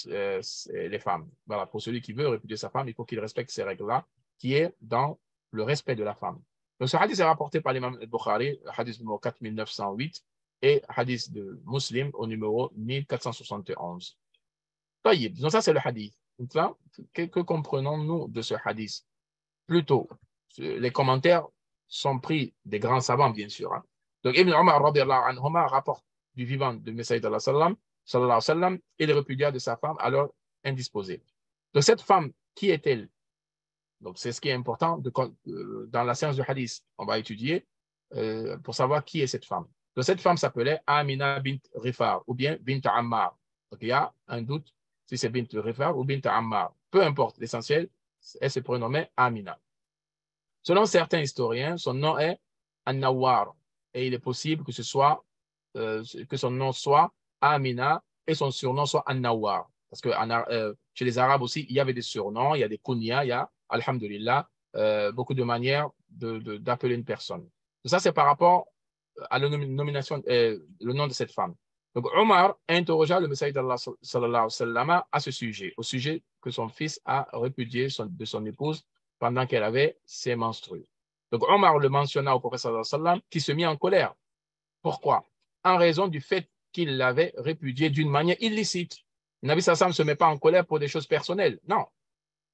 les femmes. Voilà, pour celui qui veut répudier sa femme, il faut qu'il respecte ces règles-là, qui est dans le respect de la femme. Donc, ce hadith est rapporté par l'imam al-Bukhari, hadith numéro 4908, et hadith de Muslim au numéro 1471. Donc ça, c'est le hadith. Maintenant, que comprenons-nous de ce hadith? Plutôt, les commentaires sont pris des grands savants, bien sûr. Hein. Donc, Ibn Omar anhuma rapporte du vivant de Messaïd sallallahu alayhi wa sallam, il répudia de sa femme alors indisposée. Donc, cette femme, qui est-elle? Donc, c'est ce qui est important dans la séance de hadith. On va étudier pour savoir qui est cette femme. Donc, cette femme s'appelait Amina bint Rifar ou bien bint Ammar. Donc, il y a un doute si c'est bint Rifar ou bint Ammar. Peu importe, l'essentiel, elle se prénommait Amina. Selon certains historiens, son nom est An-Nawwar et il est possible que son nom soit Amina et son surnom soit An-Nawwar. Parce que chez les Arabes aussi, il y avait des surnoms, il y a des kunya, il y a, alhamdulillah, beaucoup de manières d'appeler une personne. Donc, ça, c'est par rapport à la nomination, le nom de cette femme. Donc, Omar interrogea le Messaïd d'Allah sallallahu alayhi wa sallam à ce sujet, au sujet que son fils a répudié de son épouse pendant qu'elle avait ses menstrues. Donc, Omar le mentionna au prophète sallallahu alayhi wa sallam qui se mit en colère. Pourquoi? En raison du fait qu'il l'avait répudiée d'une manière illicite. Le Nabi sallallahu alayhi wa sallam ne se met pas en colère pour des choses personnelles, non.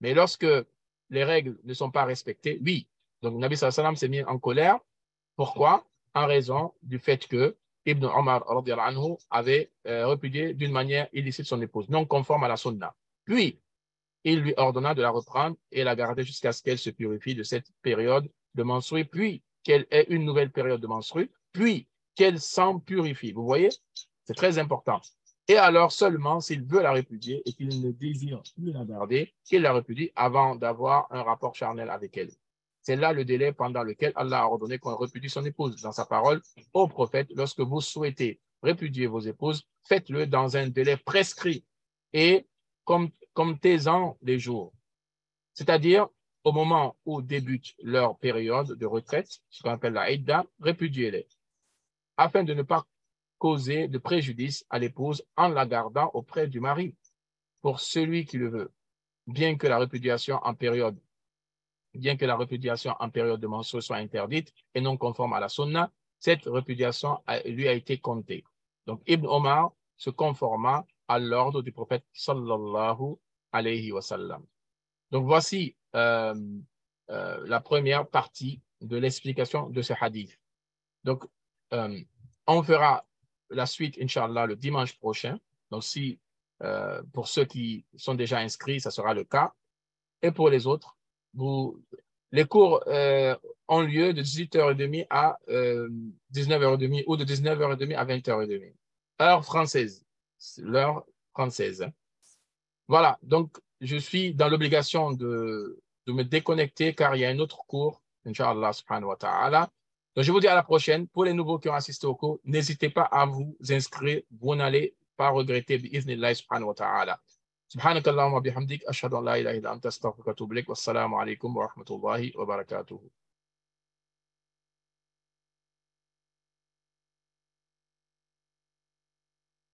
Mais lorsque les règles ne sont pas respectées, oui. Donc, le Nabi sallallahu alayhi wa sallam s'est mis en colère. Pourquoi? En raison du fait que Ibn Omar anhu avait répudié d'une manière illicite son épouse, non conforme à la sunna. Puis, il lui ordonna de la reprendre et la garder jusqu'à ce qu'elle se purifie de cette période de menstrues, puis qu'elle ait une nouvelle période de menstrues, puis qu'elle s'en purifie. Vous voyez? C'est très important. Et alors seulement, s'il veut la répudier et qu'il ne désire plus la garder, qu'il la répudie avant d'avoir un rapport charnel avec elle. C'est là le délai pendant lequel Allah a ordonné qu'on répudie son épouse. Dans sa parole au prophète, lorsque vous souhaitez répudier vos épouses, faites-le dans un délai prescrit et comptez-en les jours. C'est-à-dire, au moment où débute leur période de retraite, ce qu'on appelle la idda, répudiez-les, afin de ne pas causer de préjudice à l'épouse en la gardant auprès du mari, pour celui qui le veut, bien que la répudiation en période de menstruation soit interdite et non conforme à la sunna, cette répudiation lui a été comptée. Donc, Ibn Omar se conforma à l'ordre du prophète sallallahu alayhi wa sallam. Donc, voici la première partie de l'explication de ce hadith. Donc, on fera la suite, Inch'Allah, le dimanche prochain. Donc, pour ceux qui sont déjà inscrits, ça sera le cas. Et pour les autres, les cours ont lieu de 18h30 à 19h30 ou de 19h30 à 20h30. heure française. L'heure française. Voilà, donc je suis dans l'obligation de me déconnecter car il y a un autre cours, Inch'Allah subhanahu wa ta'ala. Donc je vous dis à la prochaine. Pour les nouveaux qui ont assisté au cours, n'hésitez pas à vous inscrire. Vous n'allez pas regretter bi'idhnillah subhanahu wa ta'ala. سبحانك اللهم وبحمدك أشهد أن لا إله إلا أنت أستغفرك وأتوب إليك والسلام عليكم ورحمة الله وبركاته.